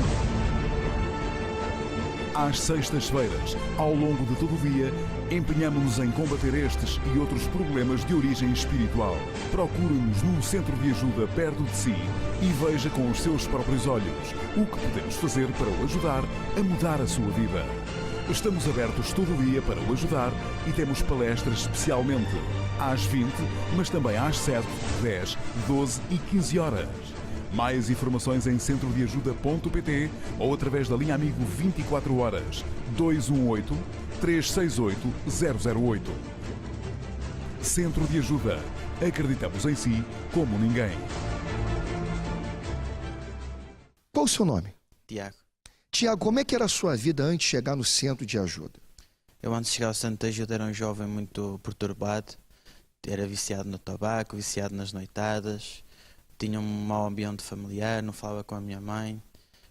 Às sextas-feiras, ao longo de todo o dia, empenhamos-nos em combater estes e outros problemas de origem espiritual. Procure-nos num centro de ajuda perto de si e veja com os seus próprios olhos o que podemos fazer para o ajudar a mudar a sua vida. Estamos abertos todo o dia para o ajudar e temos palestras especialmente às 20, mas também às 7, 10, 12 e 15 horas. Mais informações em centrodeajuda.pt ou através da linha Amigo 24 horas 218 368 008. Centro de Ajuda. Acreditamos em si como ninguém. Qual o seu nome? Tiago. Tiago, como é que era a sua vida antes de chegar no Centro de Ajuda? Eu antes de chegar ao Centro de Ajuda era um jovem muito perturbado. Era viciado no tabaco, viciado nas noitadas. Tinha um mau ambiente familiar, não falava com a minha mãe.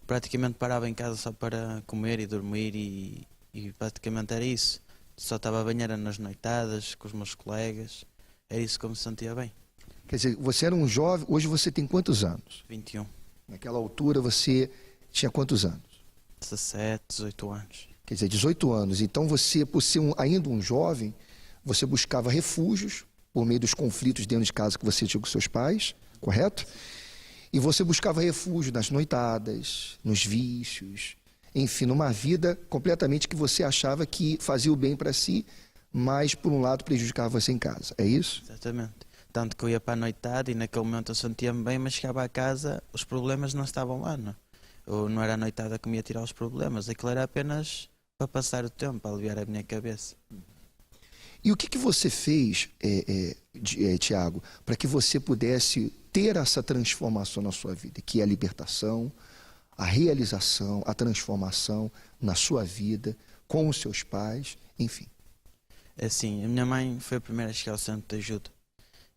Praticamente parava em casa só para comer e dormir e praticamente era isso. Só estava a banhar nas noitadas, com os meus colegas. Era isso que eu me sentia bem. Quer dizer, você era um jovem, hoje você tem quantos anos? 21. Naquela altura você tinha quantos anos? 17, 18 anos. Quer dizer, 18 anos. Então você, por ser ainda um jovem, você buscava refúgios por meio dos conflitos dentro de casa que você tinha com seus pais, correto? E você buscava refúgio nas noitadas, nos vícios, enfim, numa vida completamente que você achava que fazia o bem para si, mas por um lado prejudicava você em casa. É isso? Exatamente. Tanto que eu ia para a noitada e naquele momento eu sentia-me bem, mas chegava a casa, os problemas não estavam lá, não? Ou não era a noitada que me ia tirar os problemas, aquilo era apenas para passar o tempo, para aliviar a minha cabeça. E o que você fez, Tiago, para que você pudesse ter essa transformação na sua vida, que é a libertação, a realização, a transformação na sua vida, com os seus pais, enfim? Assim, a minha mãe foi a primeira a chegar ao Centro de Ajuda.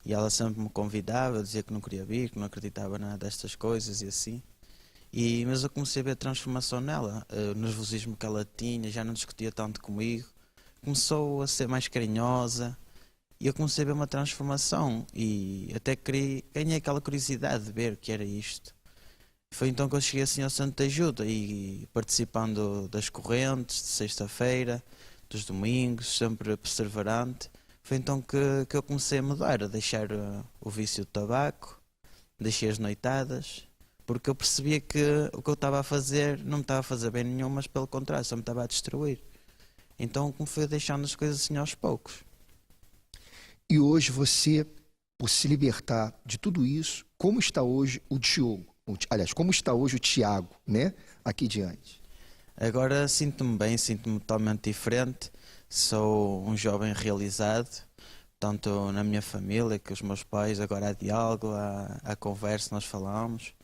E ela sempre me convidava, dizia que não queria vir, que não acreditava nada destas coisas e assim. Mas eu comecei a ver a transformação nela, o nervosismo que ela tinha, já não discutia tanto comigo. Começou a ser mais carinhosa e eu comecei a ver uma transformação e até ganhei aquela curiosidade de ver o que era isto. Foi então que eu cheguei assim ao Centro de Ajuda e participando das correntes de sexta-feira, dos domingos, sempre perseverante. Foi então que eu comecei a mudar, a deixar o vício do tabaco, deixei as noitadas, porque eu percebia que o que eu estava a fazer não me estava a fazer bem nenhum, mas pelo contrário, só me estava a destruir. Então como fui deixando as coisas assim aos poucos. E hoje você, por se libertar de tudo isso, como está hoje o Diogo? Aliás, como está hoje o Tiago, né? Aqui diante. Agora sinto-me bem, sinto-me totalmente diferente. Sou um jovem realizado, tanto na minha família, que os meus pais, agora há diálogo, há conversa, nós falamos.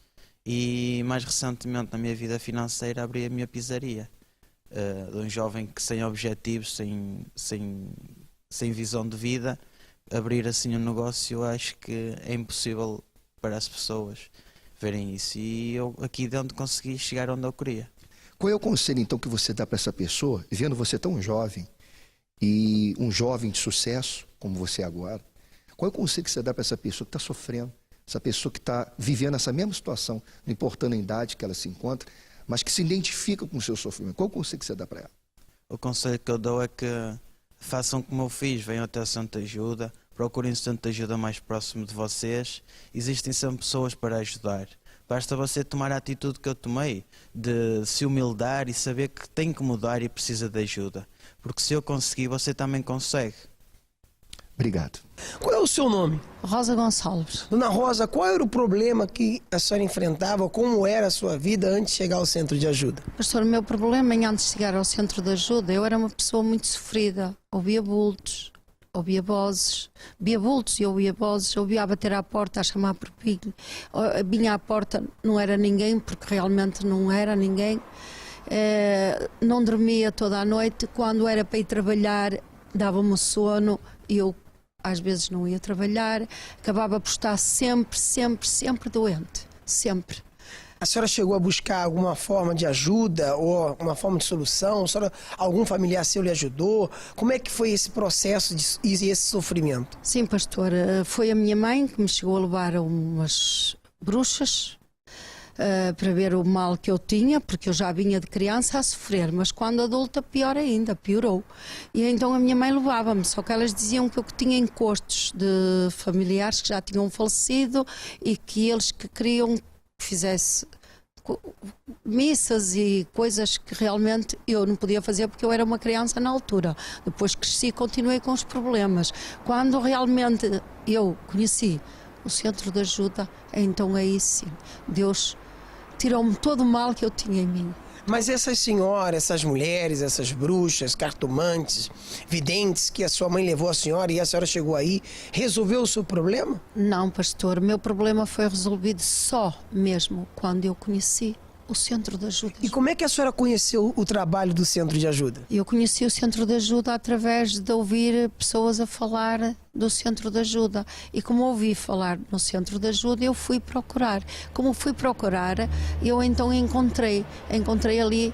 E mais recentemente na minha vida financeira abri a minha pizzaria. De um jovem que sem objetivos, sem visão de vida, abrir assim um negócio, eu acho que é impossível para as pessoas verem isso. E eu aqui dentro consegui chegar onde eu queria. Qual é o conselho então que você dá para essa pessoa, vendo você tão jovem e um jovem de sucesso como você agora? Qual é o conselho que você dá para essa pessoa que está sofrendo, essa pessoa que está vivendo essa mesma situação, não importando a idade que ela se encontra, mas que se identifica com o seu sofrimento? Qual é o conselho que você dá para ela? O conselho que eu dou é que façam como eu fiz, venham até o Centro de Ajuda, procurem o Centro de Ajuda mais próximo de vocês. Existem sempre pessoas para ajudar. Basta você tomar a atitude que eu tomei, de se humildar e saber que tem que mudar e precisa de ajuda. Porque se eu conseguir, você também consegue. Obrigado. Qual é o seu nome? Rosa Gonçalves. Dona Rosa, qual era o problema que a senhora enfrentava? Como era a sua vida antes de chegar ao Centro de Ajuda? Pastor, o meu problema antes de chegar ao Centro de Ajuda, eu era uma pessoa muito sofrida. Ouvia bultos, ouvia vozes, via bultos e ouvia vozes, ouvia a bater à porta, a chamar por filho. Vinha à porta, não era ninguém, porque realmente não era ninguém. Não dormia toda a noite. Quando era para ir trabalhar, dava-me sono e eu às vezes não ia trabalhar. Acabava por estar sempre doente, sempre. A senhora chegou a buscar alguma forma de ajuda ou uma forma de solução? Algum familiar seu lhe ajudou? Como é que foi esse processo e esse sofrimento? Sim, pastor, foi a minha mãe que me chegou a levar a umas bruxas para ver o mal que eu tinha, porque eu já vinha de criança a sofrer, mas quando adulta pior ainda, piorou. E então a minha mãe levava-me, só que elas diziam que eu tinha encostos de familiares que já tinham falecido e que eles que queriam que fizesse missas e coisas que realmente eu não podia fazer porque eu era uma criança na altura. Depois cresci e continuei com os problemas. Quando realmente eu conheci o centro de ajuda, então aí sim, Deus tirou-me todo o mal que eu tinha em mim. Mas essas senhoras, essas mulheres, essas bruxas, cartomantes, videntes que a sua mãe levou a senhora e a senhora chegou aí, resolveu o seu problema? Não, pastor, meu problema foi resolvido só mesmo quando eu conheci o centro de ajuda. E como é que a senhora conheceu o trabalho do centro de ajuda? Eu conheci o centro de ajuda através de ouvir pessoas a falar do centro de ajuda. E como ouvi falar no centro de ajuda, eu fui procurar. Como fui procurar, eu então encontrei ali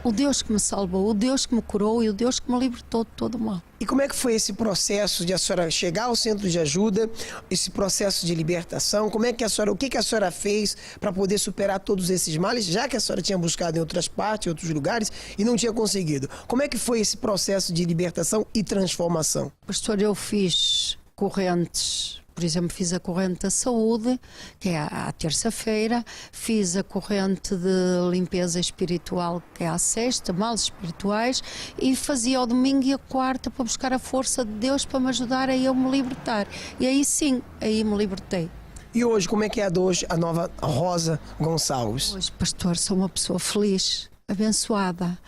o Deus que me salvou, o Deus que me curou e o Deus que me libertou de todo o mal. E como é que foi esse processo de a senhora chegar ao centro de ajuda, esse processo de libertação? Como é que o que a senhora fez para poder superar todos esses males, já que a senhora tinha buscado em outras partes, em outros lugares e não tinha conseguido? Como é que foi esse processo de libertação e transformação? Pastor, eu fiz correntes. Por exemplo, fiz a corrente da saúde, que é à terça-feira, fiz a corrente de limpeza espiritual, que é à sexta, males espirituais, e fazia ao domingo e a quarta para buscar a força de Deus para me ajudar a eu me libertar. E aí sim, aí me libertei. E hoje, como é que é a nova Rosa Gonçalves? Hoje, pastor, sou uma pessoa feliz, abençoada.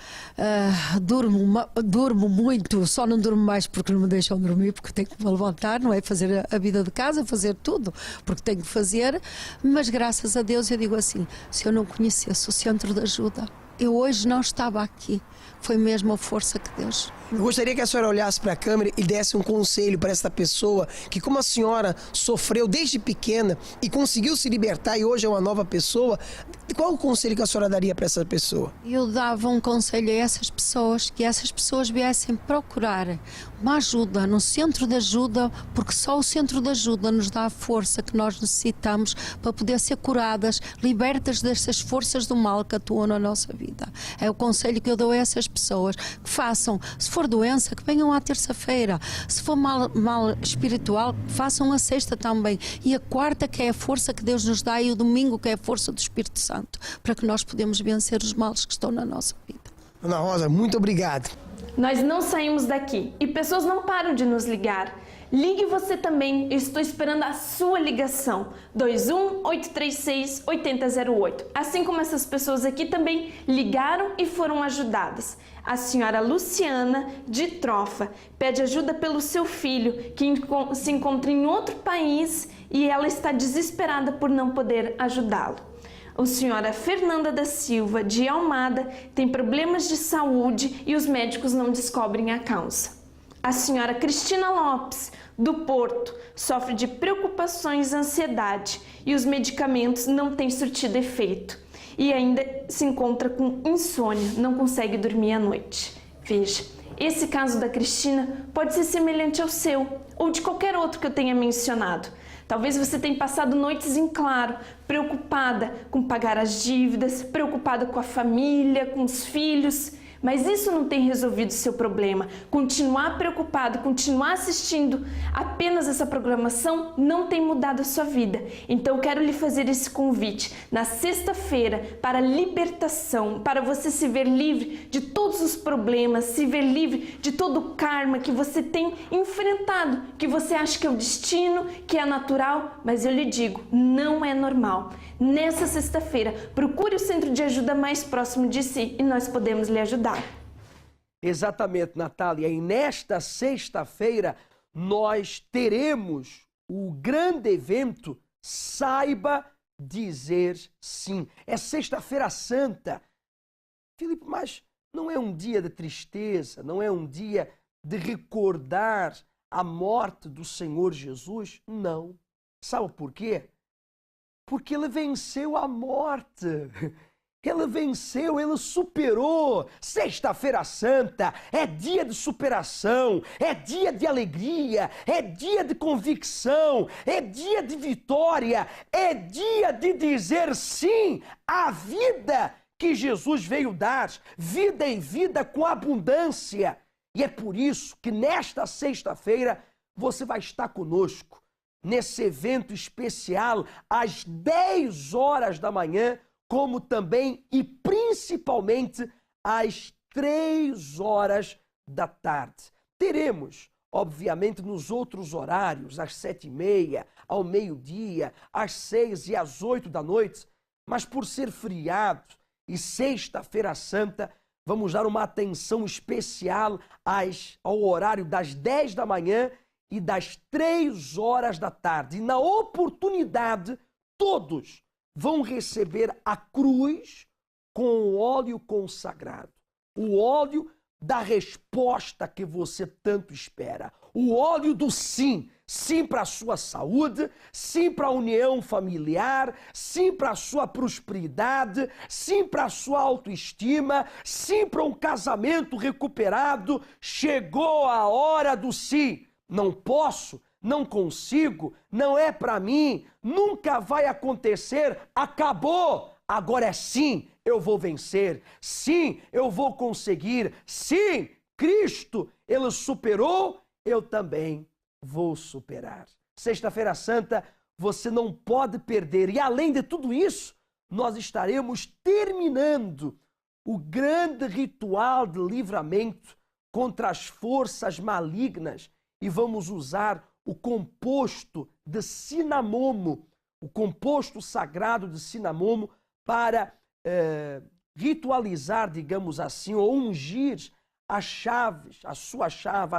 Durmo muito, só não durmo mais porque não me deixam dormir, porque tenho que me levantar, não é? Fazer a vida de casa, fazer tudo, porque tenho que fazer. Mas graças a Deus eu digo assim, se eu não conhecesse o centro de ajuda, eu hoje não estava aqui. Foi mesmo a força que Deus... Eu gostaria que a senhora olhasse para a câmera e desse um conselho para essa pessoa que, como a senhora sofreu desde pequena e conseguiu se libertar e hoje é uma nova pessoa, qual o conselho que a senhora daria para essa pessoa? Eu dava um conselho a essas pessoas, que essas pessoas viessem procurar uma ajuda no centro de ajuda, porque só o centro de ajuda nos dá a força que nós necessitamos para poder ser curadas, libertas dessas forças do mal que atuam na nossa vida. É o conselho que eu dou a essas pessoas, que façam, se for doença, que venham à terça-feira, se for mal espiritual, façam a sexta também, e a quarta, que é a força que Deus nos dá, e o domingo, que é a força do Espírito Santo, para que nós podemos vencer os males que estão na nossa vida. Ana Rosa, muito obrigado. Nós não saímos daqui e pessoas não param de nos ligar. Ligue você também, eu estou esperando a sua ligação, 21-836-8008. Assim como essas pessoas aqui também ligaram e foram ajudadas. A senhora Luciana de Trofa pede ajuda pelo seu filho, que se encontra em outro país e ela está desesperada por não poder ajudá-lo. A senhora Fernanda da Silva de Almada tem problemas de saúde e os médicos não descobrem a causa. A senhora Cristina Lopes, do Porto, sofre de preocupações e ansiedade e os medicamentos não têm surtido efeito. E ainda se encontra com insônia, não consegue dormir à noite. Veja, esse caso da Cristina pode ser semelhante ao seu ou de qualquer outro que eu tenha mencionado. Talvez você tenha passado noites em claro, preocupada com pagar as dívidas, preocupada com a família, com os filhos. Mas isso não tem resolvido o seu problema. Continuar preocupado, continuar assistindo apenas essa programação não tem mudado a sua vida. Então eu quero lhe fazer esse convite na sexta-feira para libertação, para você se ver livre de todos os problemas, se ver livre de todo o karma que você tem enfrentado, que você acha que é o destino, que é natural, mas eu lhe digo, não é normal. Nessa sexta-feira, procure o centro de ajuda mais próximo de si e nós podemos lhe ajudar. Exatamente, Natália. E nesta sexta-feira nós teremos o grande evento Saiba Dizer Sim. É Sexta-feira Santa. Filipe, mas não é um dia de tristeza, não é um dia de recordar a morte do Senhor Jesus? Não. Sabe por quê? Porque ele venceu a morte. Ele venceu, ele superou. Sexta-feira Santa é dia de superação, é dia de alegria, é dia de convicção, é dia de vitória, é dia de dizer sim à vida que Jesus veio dar, vida e vida com abundância. E é por isso que nesta sexta-feira você vai estar conosco, nesse evento especial, às 10 horas da manhã, como também e principalmente às 3 horas da tarde. Teremos, obviamente, nos outros horários, às 7h30, ao meio-dia, às 6 e às 8 da noite, mas por ser feriado e Sexta-feira Santa, vamos dar uma atenção especial ao horário das 10 da manhã e das 3 horas da tarde. E na oportunidade, todos vão receber a cruz com o óleo consagrado. O óleo da resposta que você tanto espera. O óleo do sim. Sim para a sua saúde, sim para a união familiar, sim para a sua prosperidade, sim para a sua autoestima, sim para um casamento recuperado. Chegou a hora do sim. Não posso, não consigo, não é para mim, nunca vai acontecer, acabou. Agora é sim, eu vou vencer. Sim, eu vou conseguir. Sim, Cristo, Ele superou, eu também vou superar. Sexta-feira Santa, você não pode perder. E além de tudo isso, nós estaremos terminando o grande ritual de livramento contra as forças malignas e vamos usar o composto de cinamomo, o composto sagrado de cinamomo para ritualizar, digamos assim, ou ungir as chaves, a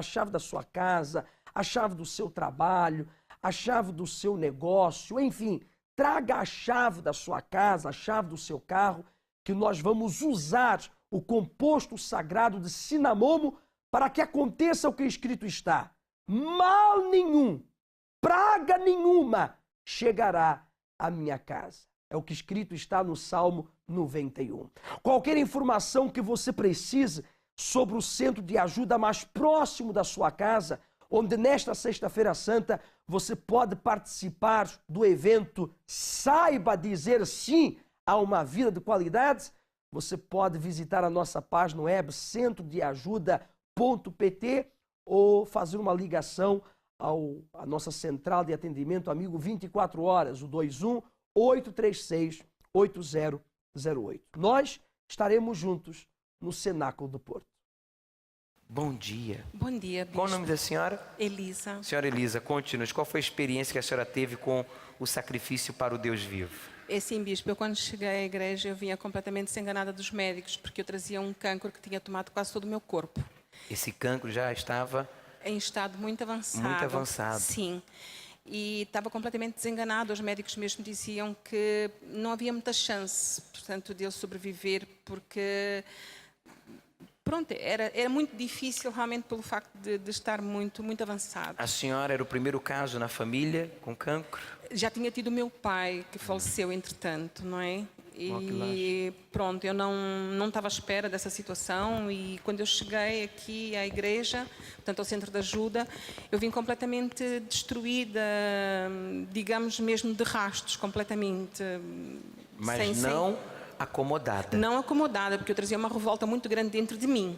chave da sua casa, a chave do seu trabalho, a chave do seu negócio, enfim, traga a chave da sua casa, a chave do seu carro, que nós vamos usar o composto sagrado de cinamomo para que aconteça o que escrito está. Mal nenhum, praga nenhuma chegará à minha casa. É o que escrito está no Salmo 91. Qualquer informação que você precise sobre o centro de ajuda mais próximo da sua casa, onde nesta Sexta-feira Santa você pode participar do evento Saiba Dizer Sim a uma Vida de Qualidade, você pode visitar a nossa página web centrodeajuda.pt ou fazer uma ligação à nossa central de atendimento Amigo 24 Horas, o 21-836-8008. Nós estaremos juntos no Cenáculo do Porto. Bom dia. Bom dia, bispo. Qual o nome da senhora? Elisa. Senhora Elisa, conte-nos, qual foi a experiência que a senhora teve com o sacrifício para o Deus vivo? É sim, bispo, eu quando cheguei à igreja eu vinha completamente desenganada dos médicos, porque eu trazia um cancro que tinha tomado quase todo o meu corpo. Esse cancro já estava em estado muito avançado. Muito avançado. Sim. E estava completamente desenganado. Os médicos mesmo diziam que não havia muita chance, portanto, de eu sobreviver, porque pronto, era muito difícil realmente pelo facto de estar muito avançado. A senhora era o primeiro caso na família com cancro? Já tinha tido o meu pai, que faleceu entretanto, não é? E pronto, eu não estava à espera dessa situação e quando eu cheguei aqui à igreja, portanto ao centro de ajuda, eu vim completamente destruída, digamos mesmo de rastos, completamente. Mas não acomodada. Não acomodada, porque eu trazia uma revolta muito grande dentro de mim.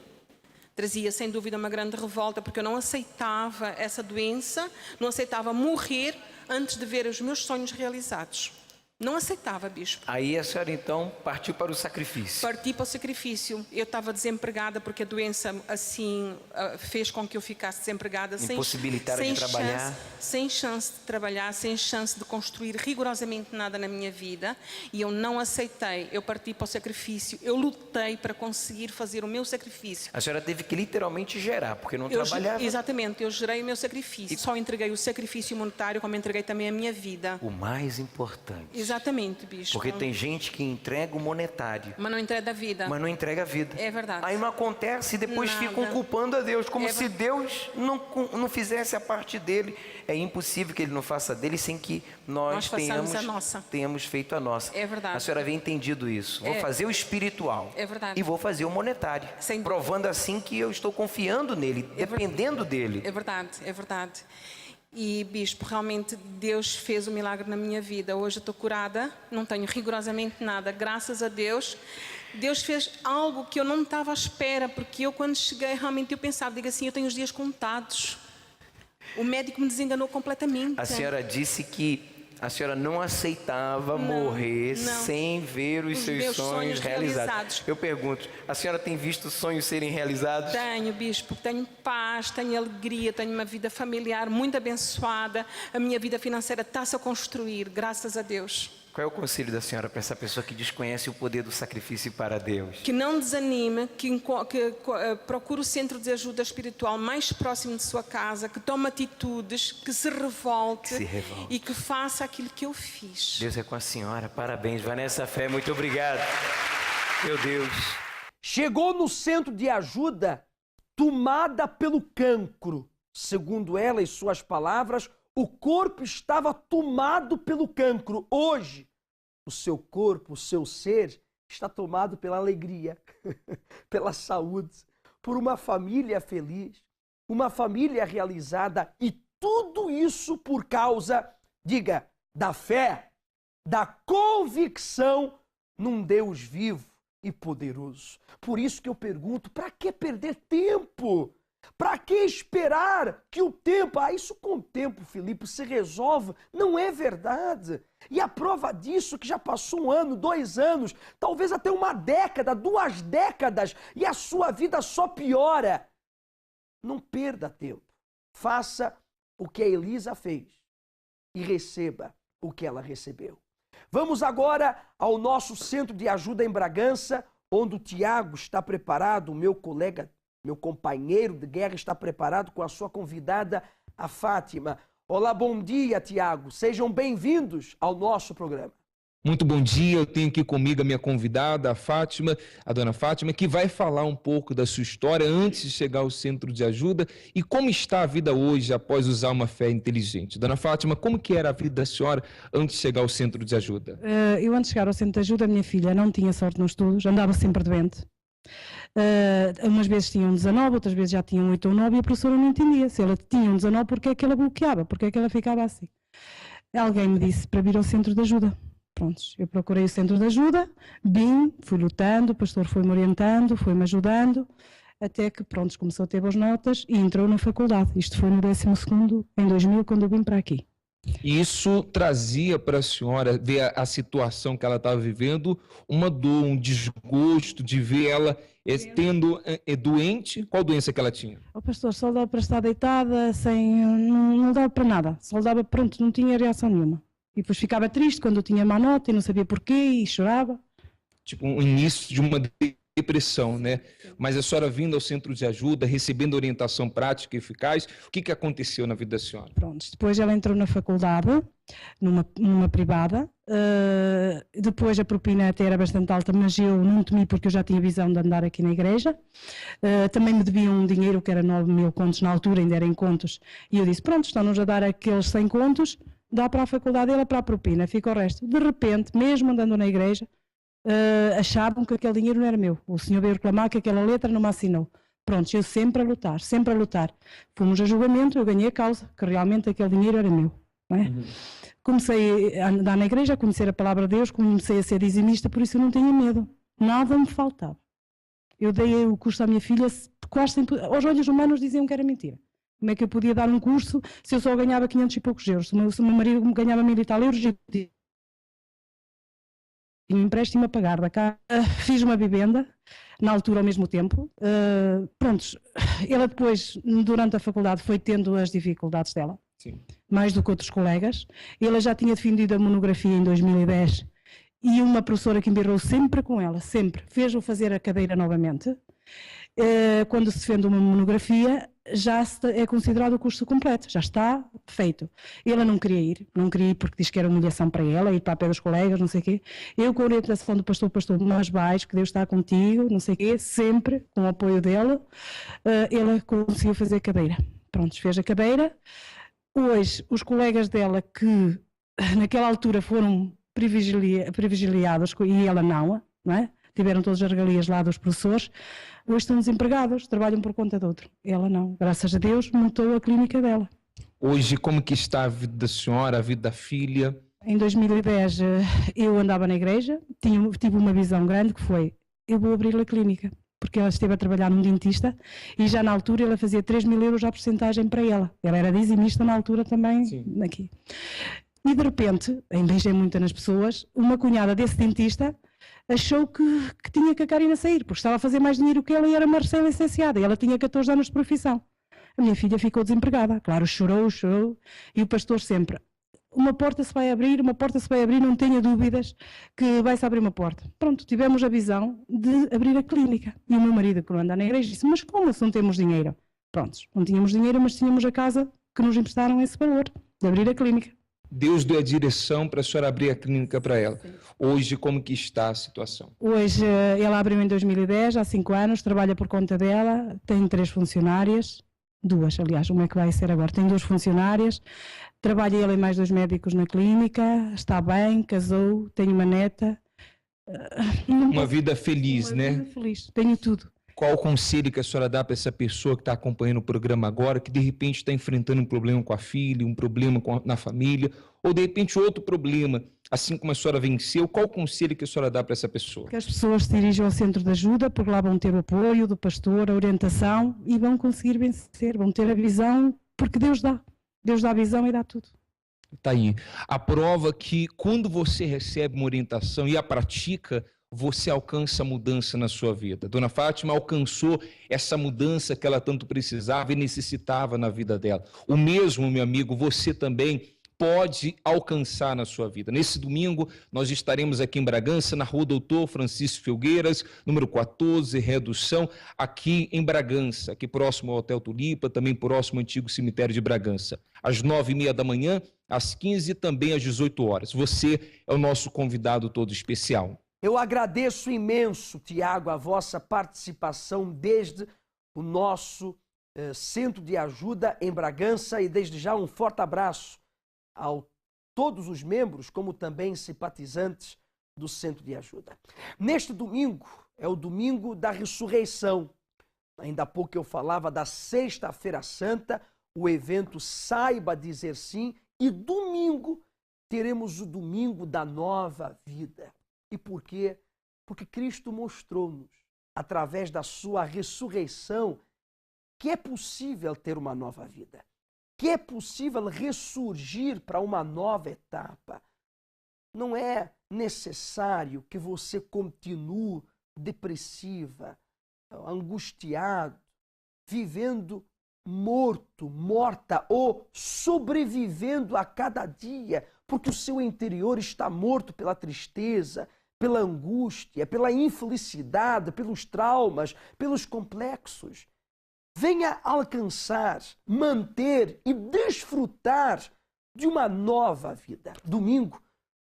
Trazia sem dúvida uma grande revolta, porque eu não aceitava essa doença, não aceitava morrer antes de ver os meus sonhos realizados. Não aceitava, bispo. Aí a senhora então partiu para o sacrifício. Parti para o sacrifício. Eu estava desempregada porque a doença assim fez com que eu ficasse desempregada. Impossibilitada de trabalhar. Sem chance de trabalhar, sem chance de construir rigorosamente nada na minha vida. E eu não aceitei. Eu parti para o sacrifício. Eu lutei para conseguir fazer o meu sacrifício. A senhora teve que literalmente gerar, porque não trabalhava. Exatamente. Eu gerei o meu sacrifício. E só entreguei o sacrifício monetário, como entreguei também a minha vida. O mais importante. Exatamente, bispo. Porque tem gente que entrega o monetário. Mas não entrega a vida. Mas não entrega a vida. É verdade. Aí não acontece e depois ficam culpando a Deus, como se Deus não fizesse a parte dele. É impossível que ele não faça dele sem que nós tenhamos feito a nossa. É verdade. A senhora havia entendido isso. Vou fazer o espiritual. É verdade. E vou fazer o monetário. Provando assim que eu estou confiando nele, dependendo dele. É verdade, é verdade. E, bispo, realmente Deus fez um milagre na minha vida. Hoje eu estou curada, não tenho rigorosamente nada, graças a Deus. Deus fez algo que eu não estava à espera, porque eu quando cheguei realmente eu pensava, digo assim, eu tenho os dias contados. O médico me desenganou completamente. A senhora disse que A senhora não aceitava morrer sem ver os seus sonhos realizados. Eu pergunto, a senhora tem visto sonhos serem realizados? Tenho, bispo, tenho paz, tenho alegria, tenho uma vida familiar muito abençoada, a minha vida financeira está-se a construir, graças a Deus. Qual é o conselho da senhora para essa pessoa que desconhece o poder do sacrifício para Deus? Que não desanime, que procure o centro de ajuda espiritual mais próximo de sua casa, que tome atitudes, que se revolte e que faça aquilo que eu fiz. Deus é com a senhora, parabéns. Vanessa Fé, muito obrigado. Meu Deus. Chegou no centro de ajuda tomada pelo cancro. Segundo ela e suas palavras, o corpo estava tomado pelo cancro. Hoje, o seu corpo, o seu ser, está tomado pela alegria, pela saúde, por uma família feliz, uma família realizada, e tudo isso por causa, diga, da fé, da convicção num Deus vivo e poderoso. Por isso que eu pergunto, para que perder tempo? Para que esperar que o tempo... isso com o tempo, Filipe, se resolve. Não é verdade. E a prova disso que já passou 1 ano, 2 anos, talvez até 1 década, 2 décadas, e a sua vida só piora. Não perda tempo. Faça o que a Elisa fez e receba o que ela recebeu. Vamos agora ao nosso centro de ajuda em Bragança, onde o Tiago está preparado, o meu colega, meu companheiro de guerra está preparado com a sua convidada, a Fátima. Olá, bom dia, Tiago. Sejam bem-vindos ao nosso programa. Muito bom dia, eu tenho aqui comigo a minha convidada, a Fátima, a dona Fátima, que vai falar um pouco da sua história antes de chegar ao centro de ajuda e como está a vida hoje após usar uma fé inteligente. Dona Fátima, como que era a vida da senhora antes de chegar ao centro de ajuda? Eu antes de chegar ao centro de ajuda, a minha filha não tinha sorte nos estudos, andava sempre doente. Umas vezes tinham 19, outras vezes já tinham 8 ou 9 e a professora não entendia. Se ela tinha 19, porque é que ela bloqueava? Porque é que ela ficava assim? Alguém me disse para vir ao centro de ajuda. Prontos, eu procurei o centro de ajuda, vim, fui lutando, o pastor foi-me orientando, foi-me ajudando, até que, pronto, começou a ter boas notas e entrou na faculdade. Isto foi no 12º, em 2000, quando eu vim para aqui. E isso trazia para a senhora, ver a situação que ela estava vivendo, uma dor, um desgosto de ver ela tendo doente. Qual doença que ela tinha? O pastor, só dava para estar deitada, não dava para nada, só dava, pronto, não tinha reação nenhuma. E depois ficava triste quando eu tinha má nota e não sabia porquê e chorava. Tipo, o início de uma depressão, né? Mas a senhora vindo ao centro de ajuda, recebendo orientação prática e eficaz, o que aconteceu na vida da senhora? Pronto, depois ela entrou na faculdade, numa privada, depois a propina até era bastante alta, mas eu não temi porque eu já tinha visão de andar aqui na igreja. Também me deviam um dinheiro que era 9.000 contos na altura, ainda era em contos, e eu disse, pronto, estão-nos a dar aqueles 100 contos, dá para a faculdade, ela para a propina, fica o resto. De repente, mesmo andando na igreja, achavam que aquele dinheiro não era meu. O senhor veio reclamar que aquela letra não me assinou. Pronto, eu sempre a lutar, sempre a lutar. Fomos a julgamento, eu ganhei a causa, que realmente aquele dinheiro era meu. Não é? Comecei a andar na igreja, a conhecer a palavra de Deus, comecei a ser dizimista, por isso eu não tinha medo. Nada me faltava. Eu dei o curso à minha filha, quase sempre, aos olhos humanos diziam que era mentira. Como é que eu podia dar um curso se eu só ganhava 500 e poucos euros? Se o meu marido ganhava 1.000 e tal euros, eu tinha um empréstimo a pagar da casa. Fiz uma vivenda, na altura ao mesmo tempo. Prontos, ela depois, durante a faculdade, foi tendo as dificuldades dela. Sim. Mais do que outros colegas. Ela já tinha defendido a monografia em 2010 e uma professora que embirrou sempre com ela, sempre, fez-o fazer a cadeira novamente. Quando se defende uma monografia, já é considerado o curso completo, já está feito. Ela não queria ir porque diz que era humilhação para ela, ir para a pé dos colegas, não sei o quê. Eu, com a orientação do pastor, mas vais, que Deus está contigo, não sei o quê, sempre com o apoio dela, ela conseguiu fazer a cadeira. Pronto, fez a cadeira. Hoje, os colegas dela que naquela altura foram privilegiados, e ela não é? Tiveram todas as regalias lá dos professores, hoje estão desempregados, trabalham por conta de outro. Ela não, graças a Deus, montou a clínica dela. Hoje, como que está a vida da senhora, a vida da filha? Em 2010 eu andava na igreja, tive uma visão grande que foi, eu vou abrir a clínica, porque ela esteve a trabalhar num dentista e já na altura ela fazia 3.000 euros a porcentagem para ela. Ela era dizimista na altura também. Sim. Aqui. E de repente, beijei muito nas pessoas, uma cunhada desse dentista achou que tinha que a Karina sair, porque estava a fazer mais dinheiro que ela e era uma recém-licenciada, e ela tinha 14 anos de profissão. A minha filha ficou desempregada, claro, chorou, e o pastor sempre, uma porta se vai abrir, não tenha dúvidas que vai-se abrir uma porta. Pronto, tivemos a visão de abrir a clínica. E o meu marido, que não anda na igreja, disse, mas como se não temos dinheiro? Pronto, não tínhamos dinheiro, mas tínhamos a casa que nos emprestaram esse valor, de abrir a clínica. Deus deu a direção para a senhora abrir a clínica para ela. Hoje, como que está a situação? Hoje, ela abriu em 2010, há 5 anos, trabalha por conta dela, tem 3 funcionárias, 2, aliás, uma é que vai ser agora, tem 2 funcionárias, trabalha ele e mais 2 médicos na clínica, está bem, casou, tem uma neta. Uma vida feliz, né? Uma vida feliz, tenho tudo. Qual o conselho que a senhora dá para essa pessoa que está acompanhando o programa agora, que de repente está enfrentando um problema com a filha, um problema na família, ou de repente outro problema, assim como a senhora venceu, qual o conselho que a senhora dá para essa pessoa? Que as pessoas se dirijam ao centro de ajuda, porque lá vão ter o apoio do pastor, a orientação, e vão conseguir vencer, vão ter a visão, porque Deus dá. Deus dá a visão e dá tudo. Está aí. A prova que quando você recebe uma orientação e a pratica, você alcança a mudança na sua vida. Dona Fátima alcançou essa mudança que ela tanto precisava e necessitava na vida dela. O mesmo, meu amigo, você também pode alcançar na sua vida. Nesse domingo, nós estaremos aqui em Bragança, na Rua Doutor Francisco Filgueiras, número 14, Redução, aqui em Bragança, aqui próximo ao Hotel Tulipa, também próximo ao antigo cemitério de Bragança. Às 9h30 da manhã, às 15h e também às 18 horas. Você é o nosso convidado todo especial. Eu agradeço imenso, Tiago, a vossa participação desde o nosso Centro de Ajuda em Bragança e desde já um forte abraço a todos os membros, como também simpatizantes do Centro de Ajuda. Neste domingo, é o domingo da ressurreição. Ainda há pouco eu falava da Sexta-feira Santa, o evento Saiba Dizer Sim, e domingo teremos o domingo da nova vida. E por quê? Porque Cristo mostrou-nos, através da sua ressurreição, que é possível ter uma nova vida, que é possível ressurgir para uma nova etapa. Não é necessário que você continue depressiva, angustiado, vivendo morto, morta ou sobrevivendo a cada dia, porque o seu interior está morto pela tristeza, pela angústia, pela infelicidade, pelos traumas, pelos complexos. Venha alcançar, manter e desfrutar de uma nova vida. Domingo,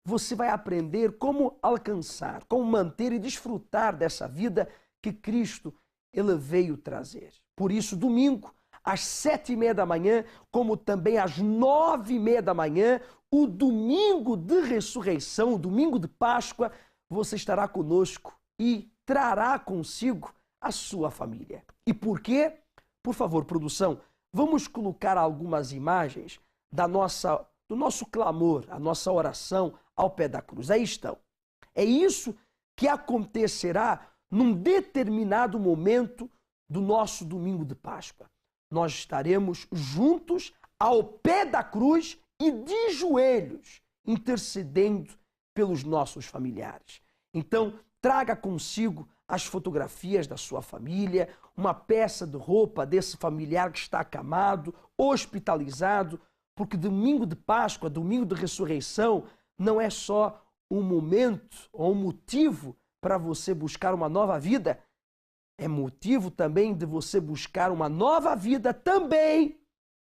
você vai aprender como alcançar, como manter e desfrutar dessa vida que Cristo ele veio trazer. Por isso, domingo, às 7h30 da manhã, como também às 9h30 da manhã, o domingo de ressurreição, o domingo de Páscoa, você estará conosco e trará consigo a sua família. E por quê? Por favor, produção, vamos colocar algumas imagens do nosso clamor, a nossa oração ao pé da cruz. Aí estão. É isso que acontecerá num determinado momento do nosso domingo de Páscoa. Nós estaremos juntos ao pé da cruz e de joelhos, intercedendo pelos nossos familiares. Então, traga consigo as fotografias da sua família, uma peça de roupa desse familiar que está acamado, hospitalizado, porque domingo de Páscoa, domingo de ressurreição, não é só um momento ou um motivo para você buscar uma nova vida, é motivo também de você buscar uma nova vida também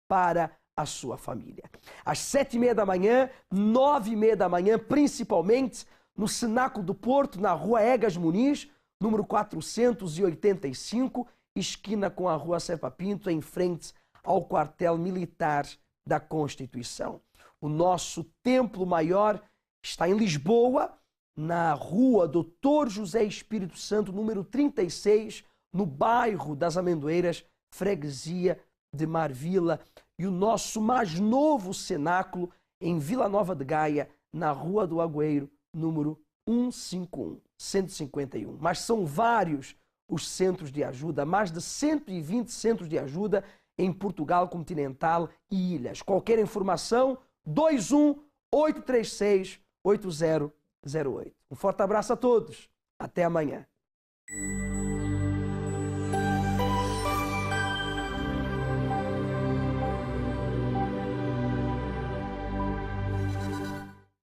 para a sua família. Às 7h30 da manhã, 9h30 da manhã, principalmente no Cenáculo do Porto, na Rua Egas Muniz, número 485, esquina com a Rua Serpa Pinto, em frente ao quartel militar da Constituição. O nosso templo maior está em Lisboa, na Rua Doutor José Espírito Santo, número 36, no bairro das Amendoeiras, freguesia de Marvila. E o nosso mais novo cenáculo em Vila Nova de Gaia, na Rua do Agüeiro, número 151. Mas são vários os centros de ajuda, mais de 120 centros de ajuda em Portugal continental e ilhas. Qualquer informação, 21 836-8008. Um forte abraço a todos. Até amanhã.